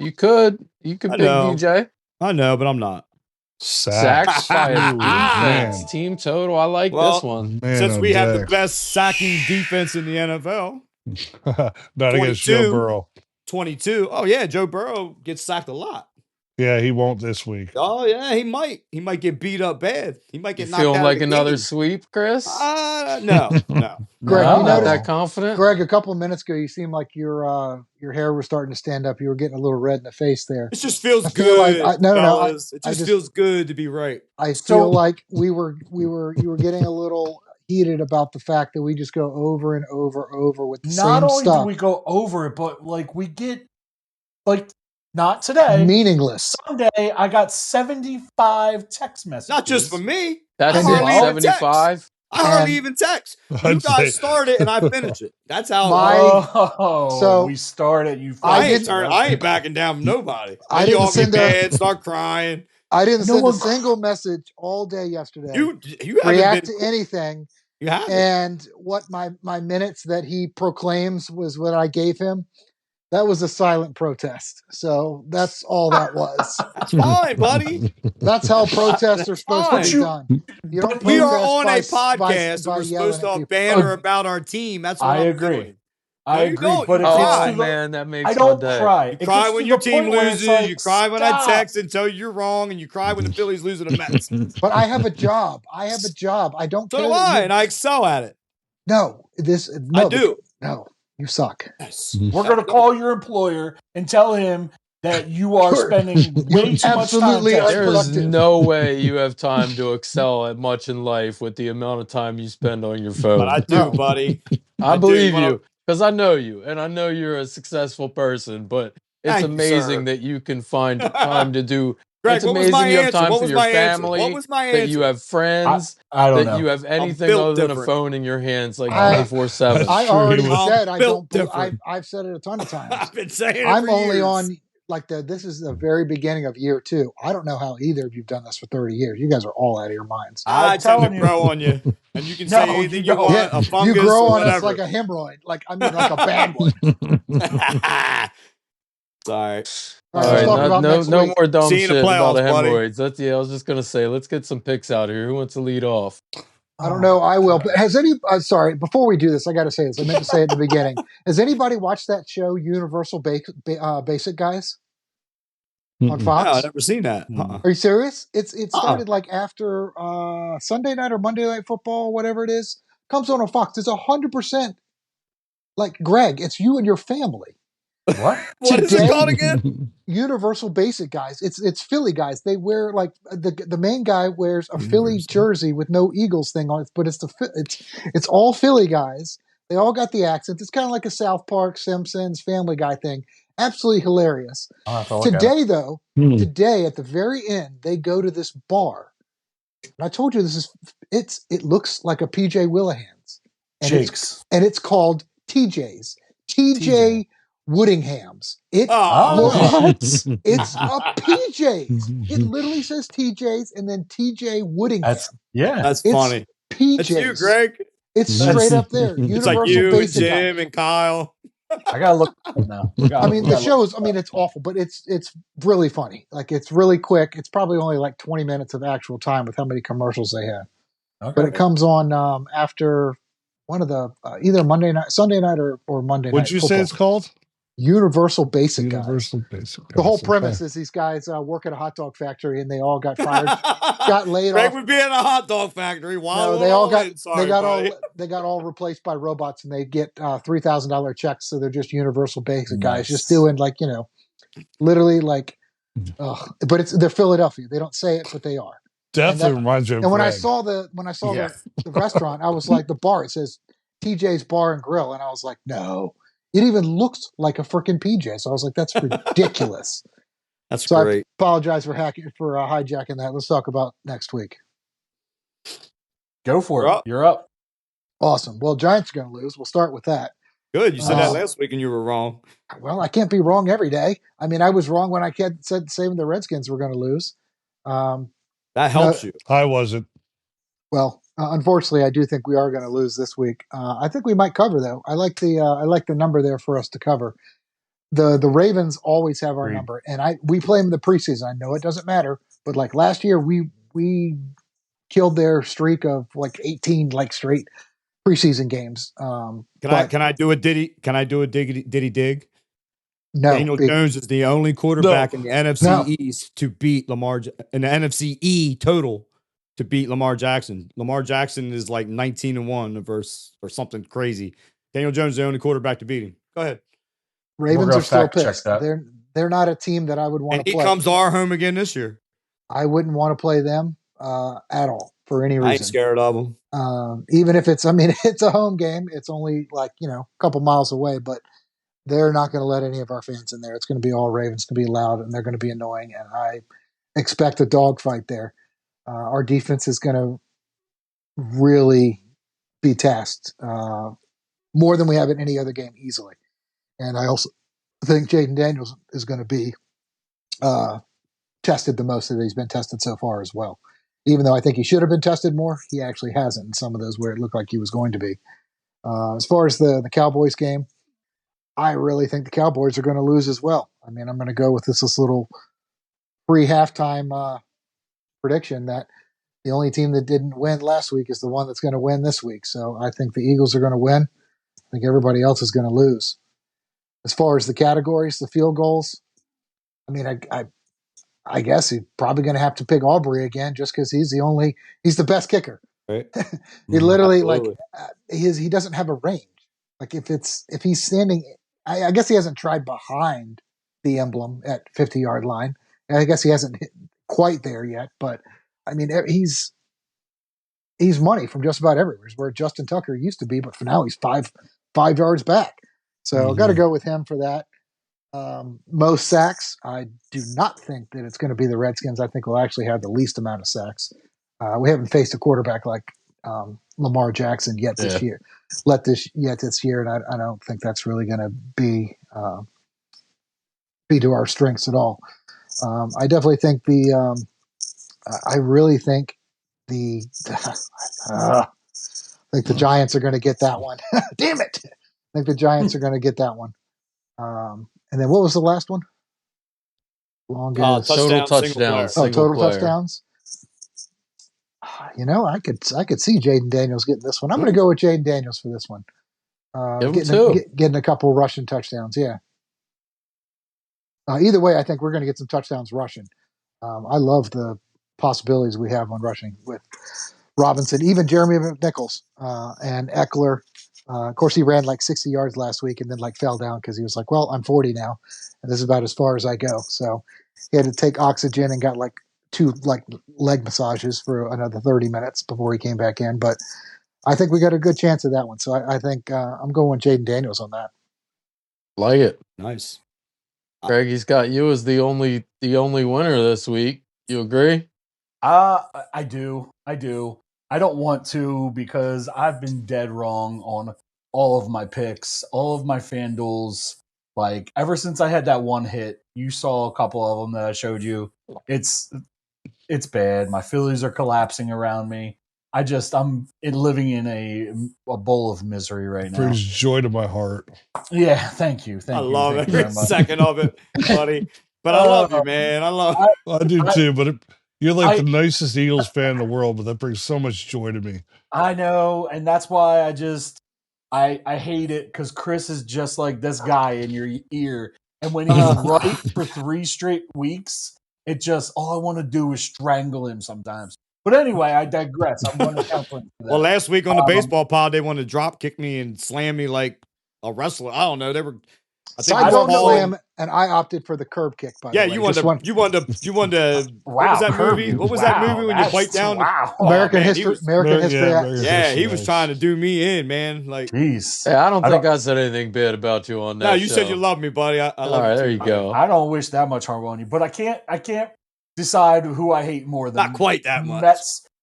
You could pick DJ. I know, but I'm not. Sacks by defense. Team total. I like this one. Since we have the best sacking defense in the NFL. Not against Joe Burrow. 22. Oh, yeah. Joe Burrow gets sacked a lot. Yeah, he won't this week. Oh, yeah, he might. He might get beat up bad. He might get knocked out. Feeling like another sweep, Chris? No. Greg, you not that confident? Greg, a couple of minutes ago, you seemed like your hair was starting to stand up. You were getting a little red in the face there. It just feels good. It just feels good to be right. I feel like you were getting a little heated about the fact that we just go over and over with the same stuff. Not only do we go over it, but like we get like. Not today. Meaningless. Sunday, I got 75 text messages. Not just for me. That's 75. I hardly even text. You guys started and I finished it. That's how. So we started. I ain't backing down from nobody. I didn't start crying. I didn't send a single message all day yesterday. You react to anything. You haven't. And what my minutes that he proclaims was what I gave him. That was a silent protest. So that's all that was. That's fine, buddy. That's how protests are supposed to be done. You don't we are on a podcast and we're supposed to banter about our team. That's what I'm doing. I agree. But man, that makes I don't cry. You cry when your team loses. You cry when I text and tell you you're wrong, and you cry when the Phillies lose to the Mets. But I have a job. I don't. So do I, and I excel at it. No, I do. No, You suck. Yes. We're going to call your employer and tell him that you are spending way too much time absolutely texting. There is unproductive. no way you have time to excel at much in life with the amount of time you spend on your phone. But I do, No. buddy. I do. believe wanna- you because I know you and I know you're a successful person, but it's Thank you, amazing sir. that you can find time to do. Greg, It's what was my amazing you have answer? time What for was your my answer? family, What was my that you answer? have friends, I don't that know. you have anything built other than a different. phone in your hands like I- 24/7. I That's true, he already was- said I built don't. different. I've said it a ton of times. I've been saying it I'm for only years. on like this is the very beginning of year 2. I don't know how either of you've done this for 30 years. You guys are all out of your minds. I I'm tend telling to you. grow on you, and you can No, say you anything you don't. want. A fungus you grow or on us whatever. like a hemorrhoid. Like I mean, like a bad one. Sorry. All right, let's talk about next no week. more dumb See you in the shit about playoffs, buddy. hemorrhoids. I was just gonna say, let's get some picks out here. Who wants to lead off? I don't know. I will. But has any? Sorry. Before we do this, I got to say this. I meant to say it at the beginning. Has anybody watched that show, Universal Basic Guys, on Mm-mm. Fox? No, I've never seen that. Are you serious? It started like after Sunday night or Monday Night Football, whatever it is. Comes on Fox. It's 100% like Greg. It's you and your family. What? What is it called again? Universal Basic Guys. It's Philly guys. They wear like the main guy wears a Philly jersey with no Eagles thing on it, but it's all Philly guys. They all got the accents. It's kind of like a South Park, Simpsons, Family Guy thing. Absolutely hilarious. I'll have to look at it. Today, though, Hmm. today at the very end, they go to this bar. And I told you it looks like a PJ Willihan's. Jake's. And it's called TJ's. TJ Woodingham's. It Oh, looks it's a PJ's. It literally says TJ's and then TJ Woodingham. that's It's funny. PJ's. That's you, Greg. It's straight up there. It's Universal like you and Basic Guy. Jim and Kyle. I gotta look now. I mean, the show's. I mean, it's awful, but it's really funny. Like it's really quick. It's probably only like 20 minutes of actual time with how many commercials they have. Okay. But it comes on after one of the either Sunday night or Monday night. What'd you say it's called? Universal Basic Guys. Universal Basic. The whole Guys, premise okay. is these guys work at a hot dog factory and they all got fired, got laid Greg off. would be in a hot dog factory. Wow, No, they all got buddy. they got all replaced by robots and they get $3,000 checks. So they're just Universal Basic Guys, Nice. just doing like literally like. But they're Philadelphia. They don't say it, but they are. Definitely reminds you of And when I Greg. saw the restaurant, I was like, the bar, it says TJ's Bar and Grill. And I was like, no, it even looks like a freaking PJ. So I was like, that's ridiculous. That's So great. I apologize for hijacking that. Let's talk about next week. Go for You're it. up. You're up. Awesome. Well, Giants are going to lose. We'll start with that. Good. You said that Uh, last week and you were wrong. Well, I can't be wrong every day. I mean, I was wrong when I said saving the Redskins were going to lose. That helps you. I wasn't. Well, unfortunately, I do think we are going to lose this week. I think we might cover though. I like the number there for us to cover. The Ravens always have our Agreed. number, and we play them in the preseason. I know it doesn't matter, but like last year, we killed their streak of like 18 like straight preseason games. Can I do a ditty? Can I do a ditty dig? No, Daniel Jones is the only quarterback in the NFC No. East to beat in the NFC E total to beat Lamar Jackson. Lamar Jackson is like 19-1 versus or something crazy. Daniel Jones is the only quarterback to beat him. Go ahead. Ravens gonna are still fact check pissed. that. They're not a team that I would want And to he play. comes to our home again this year. I wouldn't want to play them at all for any I ain't reason. scared of him. Even if it's a home game. It's only like a couple miles away, but they're not going to let any of our fans in there. It's going to be all Ravens. It's going to be loud, and they're going to be annoying. And I expect a dogfight there. Our defense is going to really be tasked more than we have in any other game easily. And I also think Jaden Daniels is going to be tested the most that he's been tested so far as well. Even though I think he should have been tested more, he actually hasn't in some of those where it looked like he was going to be. As far as the Cowboys game, I really think the Cowboys are going to lose as well. I mean, I'm going to go with this little pre-halftime prediction that the only team that didn't win last week is the one that's going to win this week. So I think the Eagles are going to win. I think everybody else is going to lose. As far as the categories, the field goals, I mean, I guess he's probably going to have to pick Aubrey again just because he's the best kicker. Right. He literally Absolutely. he doesn't have a range. Like if he's standing, I guess he hasn't tried behind the emblem at 50-yard line. And I guess he hasn't hit quite there yet. But I mean, he's money from just about everywhere. Where Justin Tucker used to be, but for now he's five yards back. So I've got to go with him for that. Most sacks, I do not think that it's going to be the Redskins. I think we'll actually have the least amount of sacks. We haven't faced a quarterback like Lamar Jackson yet this year. And I don't think that's really going to be to our strengths at all. I definitely think I really think I think the Giants are going to get that one. Damn it! I think the Giants are going to get that one. And then what was the last one? Total touchdowns. Total touchdowns. I could see Jaden Daniels getting this one. I'm going to go with Jaden Daniels for this one. Getting a couple rushing touchdowns. Yeah. Either way, I think we're going to get some touchdowns rushing. I love the possibilities we have on rushing with Robinson, even Jeremy McNichols and Eckler. Of course, he ran like 60 yards last week and then fell down because he was like, well, I'm 40 now, and this is about as far as I go. So he had to take oxygen and got two leg massages for another 30 minutes before he came back in. But I think we got a good chance of that one. So I think I'm going with Jaden Daniels on that. Like it. Nice. Greg, he's got you as the only winner this week. You agree? I do. I don't want to because I've been dead wrong on all of my picks, all of my FanDuels. Ever since I had that one hit, you saw a couple of them that I showed you. It's bad. My Phillies are collapsing around me. I'm living in a bowl of misery right now. Brings joy to my heart. Yeah, thank you. I love every second of it, buddy. But I love you, man. I do too. But you're the nicest Eagles fan in the world. But that brings so much joy to me. I know, and that's why I hate it because Chris is just like this guy in your ear, and when he's right for 3 straight weeks, it just all I want to do is strangle him sometimes. But anyway, I digress. I'm going to count for that. Well, last week on the baseball pod, they wanted to drop kick me and slam me like a wrestler. I don't know. They were sidewalk slam, and I opted for the curb kick. By the way, you wanted to. Wow, what was that movie? What was that movie when you bite down? Wow, American History. Yeah, he was trying to do me in, man. Jeez. Yeah, I don't think I said anything bad about you on that. No, you said you love me, buddy. I love you. All right, there you go. I don't wish that much harm on you, but I can't decide who I hate more than not quite that much.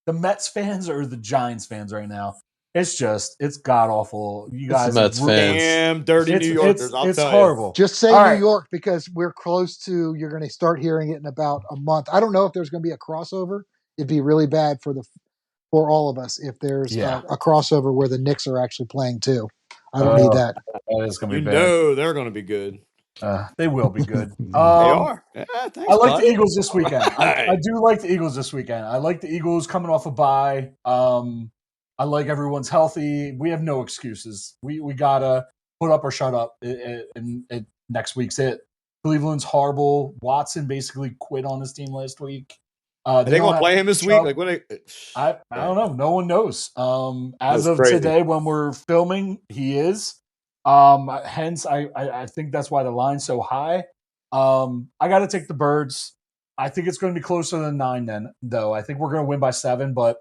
The Mets fans or the Giants fans right now. It's god awful. You guys, Mets fans. Damn dirty New Yorkers. It's horrible. Just say New York because we're close to. You're going to start hearing it in about a month. I don't know if there's going to be a crossover. It'd be really bad for all of us if there's a crossover where the Knicks are actually playing too. I don't need that. That is going to be bad. No, they're going to be good. They will be good. They are. Yeah, thanks, I like the Eagles this weekend. I do like the Eagles this weekend. I like the Eagles coming off a bye. I like everyone's healthy. We have no excuses. We gotta put up or shut up. And next week's it. Cleveland's horrible. Watson basically quit on his team last week. Are they gonna play him this week? I don't know. No one knows. As of today, when we're filming, he is. Hence, I think that's why the line's so high. I got to take the Birds. I think it's going to be closer than 9. Then, though, I think we're going to win by 7. But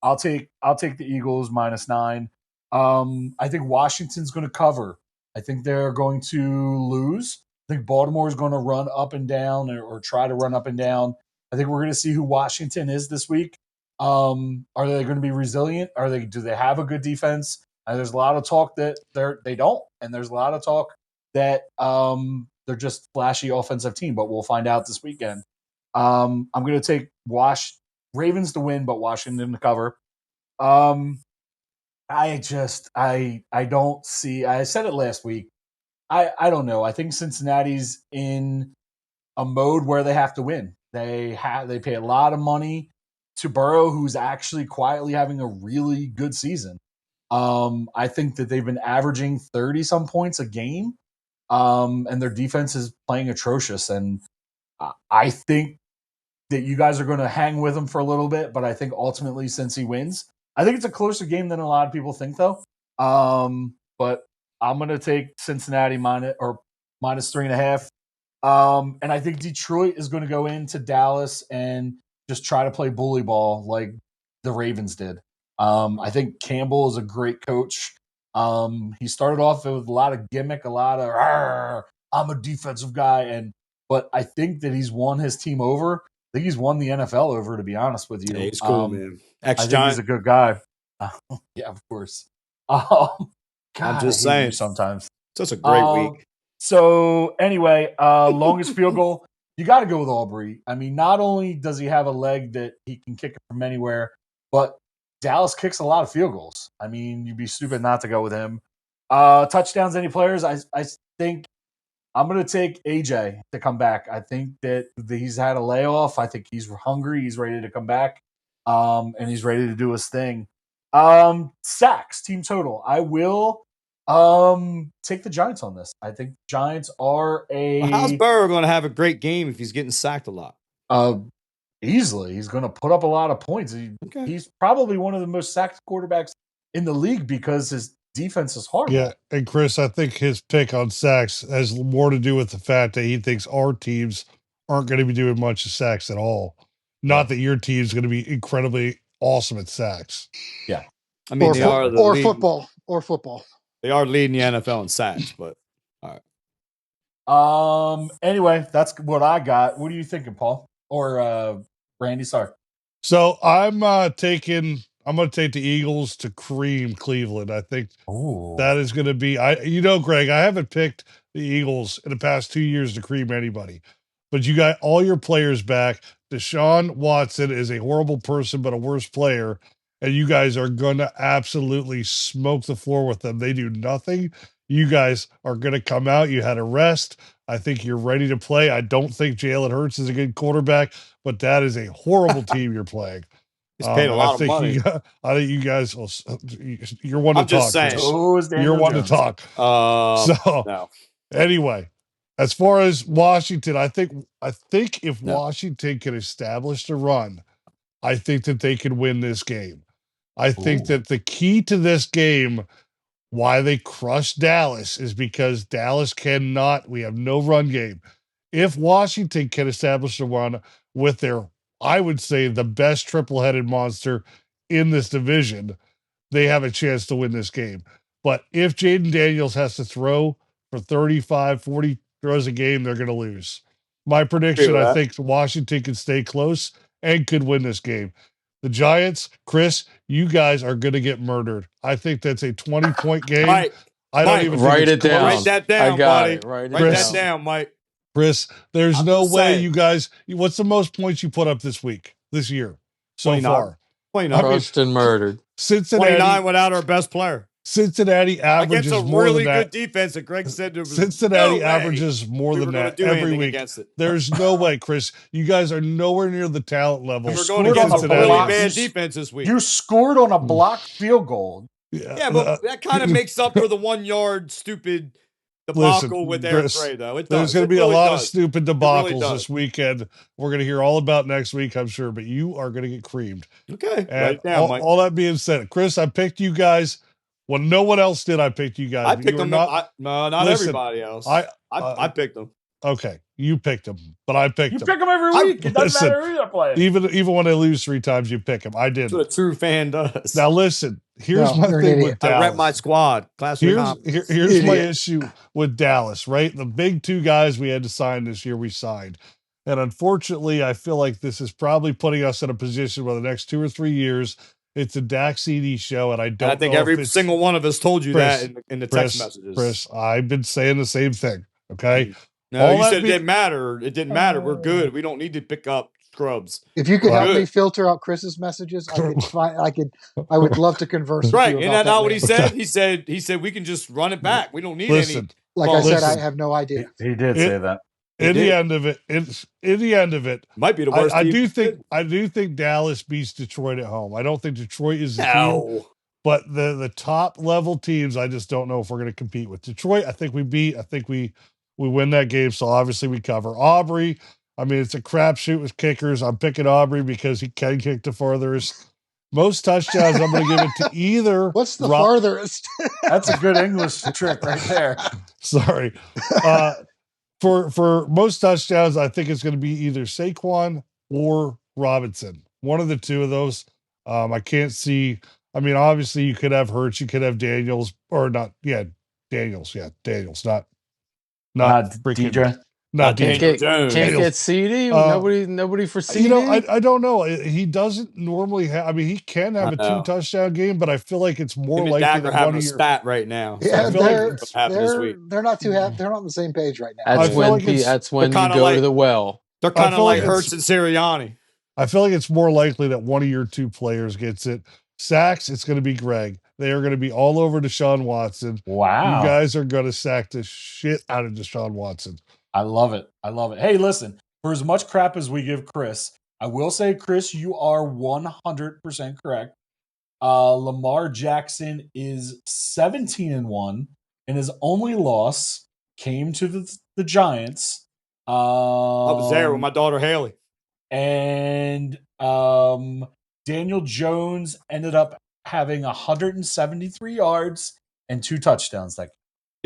I'll take the Eagles -9. I think Washington's going to cover. I think they're going to lose. I think Baltimore is going to run up and down or try to run up and down. I think we're going to see who Washington is this week. Are they going to be resilient? Do they have a good defense? There's a lot of talk that they don't, and there's a lot of talk that they're just flashy offensive team. But we'll find out this weekend. I'm going to take Ravens to win, but Washington to cover. I don't see. I said it last week. I don't know. I think Cincinnati's in a mode where they have to win. They pay a lot of money to Burrow, who's actually quietly having a really good season. I think that they've been averaging 30-some points a game, and their defense is playing atrocious. And I think that you guys are going to hang with him for a little bit, but I think ultimately, since he wins, I think it's a closer game than a lot of people think, though. But I'm going to take Cincinnati minus 3.5. And I think Detroit is going to go into Dallas and just try to play bully ball like the Ravens did. I think Campbell is a great coach. He started off with a lot of gimmick, a lot of I'm a defensive guy, but I think that he's won his team over. I think he's won the NFL over, to be honest with you. Hey, it's cool, man. I think he's a good guy. Yeah, of course. God, I'm just I hate saying. you sometimes. It's a great week. So anyway, longest field goal. You got to go with Aubrey. I mean, not only does he have a leg that he can kick it from anywhere, but Dallas kicks a lot of field goals. I mean, you'd be stupid not to go with him. Touchdowns, any players? I think I'm going to take AJ to come back. I think that he's had a layoff. I think he's hungry. He's ready to come back, and he's ready to do his thing. Sacks, team total. I will take the Giants on this. I think Giants are how's Burrow going to have a great game if he's getting sacked a lot? Easily. He's going to put up a lot of points. He's probably one of the most sacked quarterbacks in the league because his defense is horrible. Yeah, and Chris, I think his pick on sacks has more to do with the fact that he thinks our teams aren't going to be doing much of sacks at all. Not that your team's going to be incredibly awesome at sacks. Yeah. I mean, football. They are leading the NFL in sacks, but all right. Anyway, that's what I got. What are you thinking, Paul? Or Randy? Sorry. So I'm going to take the Eagles to cream Cleveland. I think that is going to be Greg, I haven't picked the Eagles in the past 2 years to cream anybody. But you got all your players back. Deshaun Watson is a horrible person, but a worse player. And you guys are going to absolutely smoke the floor with them. They do nothing. You guys are going to come out. You had a rest. I think you're ready to play. I don't think Jalen Hurts is a good quarterback, but that is a horrible team you're playing. He's paid a lot of money. I think you guys will. You're one to talk. You're one to talk. Anyway, as far as Washington, I think if Washington can establish the run, I think that they can win this game. I think that the key to this game, why they crushed Dallas, is because Dallas cannot. We have no run game. If Washington can establish a run with their, I would say, the best triple-headed monster in this division, they have a chance to win this game. But if Jaden Daniels has to throw for 35, 40 throws a game, they're going to lose. My prediction, I think Washington can stay close and could win this game. The Giants, Chris, you guys are going to get murdered. I think that's a 20-point game. Mike, I don't even write it down. Write that down, I got buddy. it. Write that down, Mike. Chris, there's no way you guys. What's the most points you put up this year so 29. far? 29. Crushed and murdered. Cincinnati 29 without our best player. Cincinnati averages against a more really than that. good defense that Greg said there was Cincinnati averages more than that every week. There's no way, Chris. You guys are nowhere near the talent level. We're going against a really bad defense this week. You scored on a blocked field goal. Yeah, but that kind of makes up for the 1 yard stupid debacle with Aaron Gray, though. There's going to be a lot of stupid debacles this weekend. We're going to hear all about next week, I'm sure, but you are going to get creamed. Okay. And all that being said, Chris, I picked you guys. When no one else did, I picked you guys. I picked them. Not everybody else. I picked them. Okay, you picked them, but I picked them. You pick them every week. It doesn't matter who they're playing. Even when I lose 3 times, you pick them. I didn't. That's what a true fan does. Now listen, here's my thing with Dallas. I rep my squad. Here's my issue with Dallas, right? The big 2 guys we had to sign this year, we signed. And unfortunately, I feel like this is probably putting us in a position where the next 2 or 3 years, it's a Dak CD show, and I think every single one of us told you that in the text messages. Chris, I've been saying the same thing. Okay. No, you said it didn't matter. It didn't matter. We're good. We don't need to pick up scrubs. If you could help me filter out Chris's messages, I would love to converse with right. you. Isn't that not what he said? He said we can just run it back. We don't need any. Like I said, I have no idea. He did say that. In the end of it, might be the worst. I do think Dallas beats Detroit at home. I don't think Detroit is the team, but the top level teams, I just don't know if we're going to compete with Detroit. I think we beat. I think we win that game. So obviously we cover Aubrey. I mean, it's a crapshoot with kickers. I'm picking Aubrey because he can kick the farthest. most touchdowns, I'm going to give it to either. What's the farthest? That's a good English trick right there. Sorry. For most touchdowns, I think it's going to be either Saquon or Robinson. One of the two of those. I can't see. I mean, obviously, you could have Hurts, you could have Daniels, or not. Yeah, Daniels. Yeah, Daniels. Not freaking. DJ. Not Can't DJ. get CD. Nobody for CD. You know, I don't know. He doesn't normally have. I mean, he can have a 2-touchdown game, but I feel like it's more likely Dak that are having one a of your. spat right now. So Yeah, I feel like it's happened this week. they're not too happy. They're not on the same page right now. That's I feel when like that's when you kinda go like- to the well. They're kind of feel like like Hurts and Sirianni. I feel like it's more likely that one of your two players gets it. Sacks, it's going to be Greg. They are going to be all over Deshaun Watson. Wow. You guys are going to sack the shit out of Deshaun Watson. I love it. I love it. Hey, listen, for as much crap as we give Chris, I will say, Chris, you are 100% correct. Lamar Jackson is 17-1, and his only loss came to the Giants. I was there with my daughter Haley. And Daniel Jones ended up having 173 yards and 2 touchdowns. That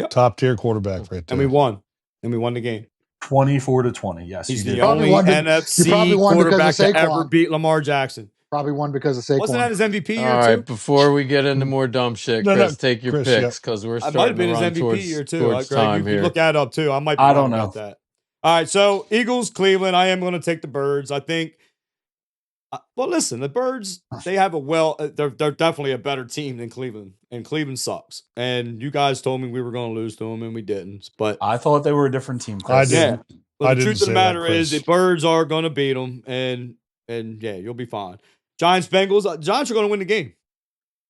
Top tier quarterback right there. And we won. And we won the game. 24-20. Yes, He's you the did. only won be- NFC you probably won because of quarterback to ever Saquon. beat Lamar Jackson. Probably won because of Saquon. Wasn't that his MVP year All right, too? before we get into more dumb shit, No, Chris, take your Chris, picks because we're I might have starting been to his run MVP towards, year too. towards Greg, time you here. look that up too. I might be I wrong don't about know. that. All right, so Eagles, Cleveland. I am going to take the Birds. I think. Well, listen, the Birds, they have they're definitely a better team than Cleveland, and Cleveland sucks. And you guys told me we were going to lose to them, and we didn't. But I thought they were a different team. I Chris. didn't. yeah, but I the didn't truth of the say that, matter is, Chris. the Birds are going to beat them, and yeah, you'll be fine. Giants, Bengals. Giants are going to win the game.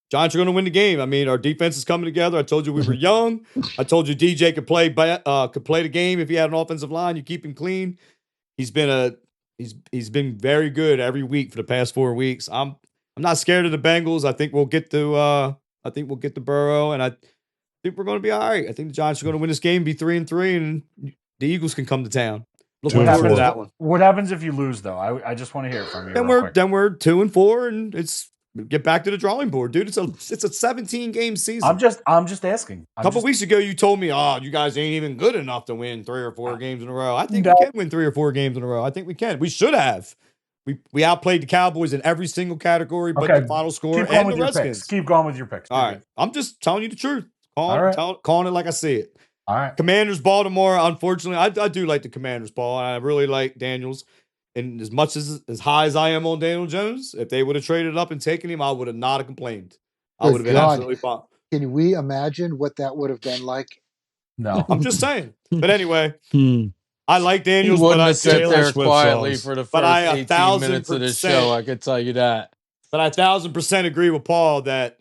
Giants are going to win the game. I mean, our defense is coming together. I told you we were young. I told you DJ could play the game if he had an offensive line. You keep him clean. He's been very good every week for the past 4 weeks. I'm not scared of the Bengals. I think we'll get the Burrow, and I think we're going to be all right. I think the Giants are going to win this game, be 3-3, and the Eagles can come to town. Looking forward to that one. What happens if you lose, though? I just want to hear it from you. Then real quick. we're 2-4, and it's get back to the drawing board, dude. It's a 17-game season. I'm just asking. A couple weeks ago, you told me, "Oh, you guys ain't even good enough to win 3 or 4 games in a row." I think we can win 3 or 4 games in a row. I think we can. We should have. We outplayed the Cowboys in every single category, but the final score and the Redskins. Keep going with your picks. All right, I'm just telling you the truth. All Calling it like I see it. All right. Commanders, Baltimore. Unfortunately, I do like the Commanders, Paul. I really like Daniels. And as much as high as I am on Daniel Jones, if they would have traded up and taken him, I would have not complained. I would have been absolutely fine. Can we imagine what that would have been like? No. I'm just saying. But anyway, I like He Daniels, wouldn't but have sat there Swift quietly songs. for the first But I 18 minutes of this 1,000% show. I could tell you that. But I 1,000% agree with Paul that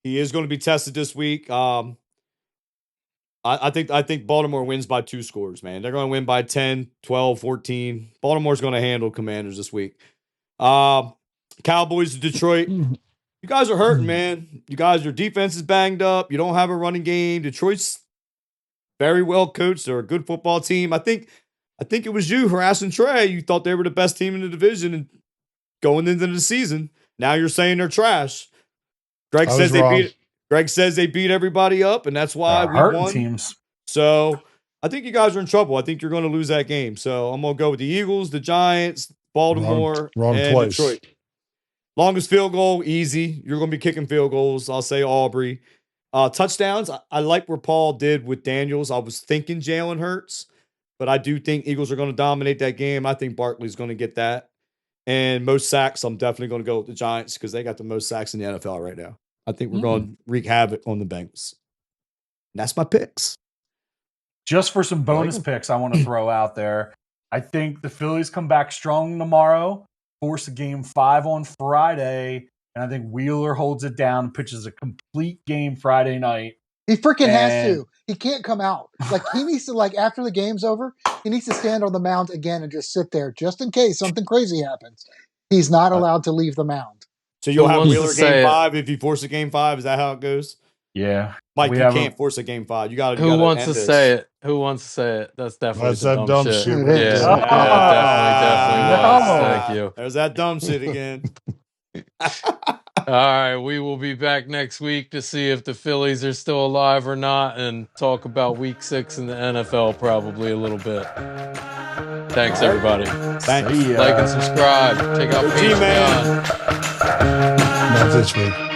he is going to be tested this week. I think Baltimore wins by 2 scores, man. They're going to win by 10, 12, 14. Baltimore's going to handle Commanders this week. Cowboys, Detroit. You guys are hurting, man. Your defense is banged up. You don't have a running game. Detroit's very well coached. They're a good football team. I think it was you harassing Trey. You thought they were the best team in the division and going into the season. Now you're saying they're trash. Greg says they beat everybody up, and that's why we won. Teams. So I think you guys are in trouble. I think you're going to lose that game. So I'm going to go with the Eagles, the Giants, Baltimore, Wrong and twice. Detroit. Longest field goal, easy. You're going to be kicking field goals. I'll say Aubrey. Touchdowns, I like where Paul did with Daniels. I was thinking Jalen Hurts, but I do think Eagles are going to dominate that game. I think Barkley's going to get that. And most sacks, I'm definitely going to go with the Giants because they got the most sacks in the NFL right now. I think we're going to wreak havoc on the Bengals. And that's my picks. Just for some bonus picks I want to throw out there. I think the Phillies come back strong tomorrow, force a game 5 on Friday, and I think Wheeler holds it down and pitches a complete game Friday night. He freaking has to. He can't come out. Like, he needs to, after the game's over, he needs to stand on the mound again and just sit there just in case something crazy happens. He's not allowed to leave the mound. So you'll have Wheeler game 5 if you force a game 5. Is that how it goes? Yeah. Mike, you can't force a game 5. You got to. Who wants to say it? Who wants to say it? That's definitely that dumb shit. shit. Yeah, definitely was. Thank you. There's that dumb shit again. All right, we will be back next week to see if the Phillies are still alive or not and talk about week 6 in the NFL probably a little bit. Thanks, everybody. Thanks. See ya. Like and subscribe. Check out Team, man. Patreon. Not this week.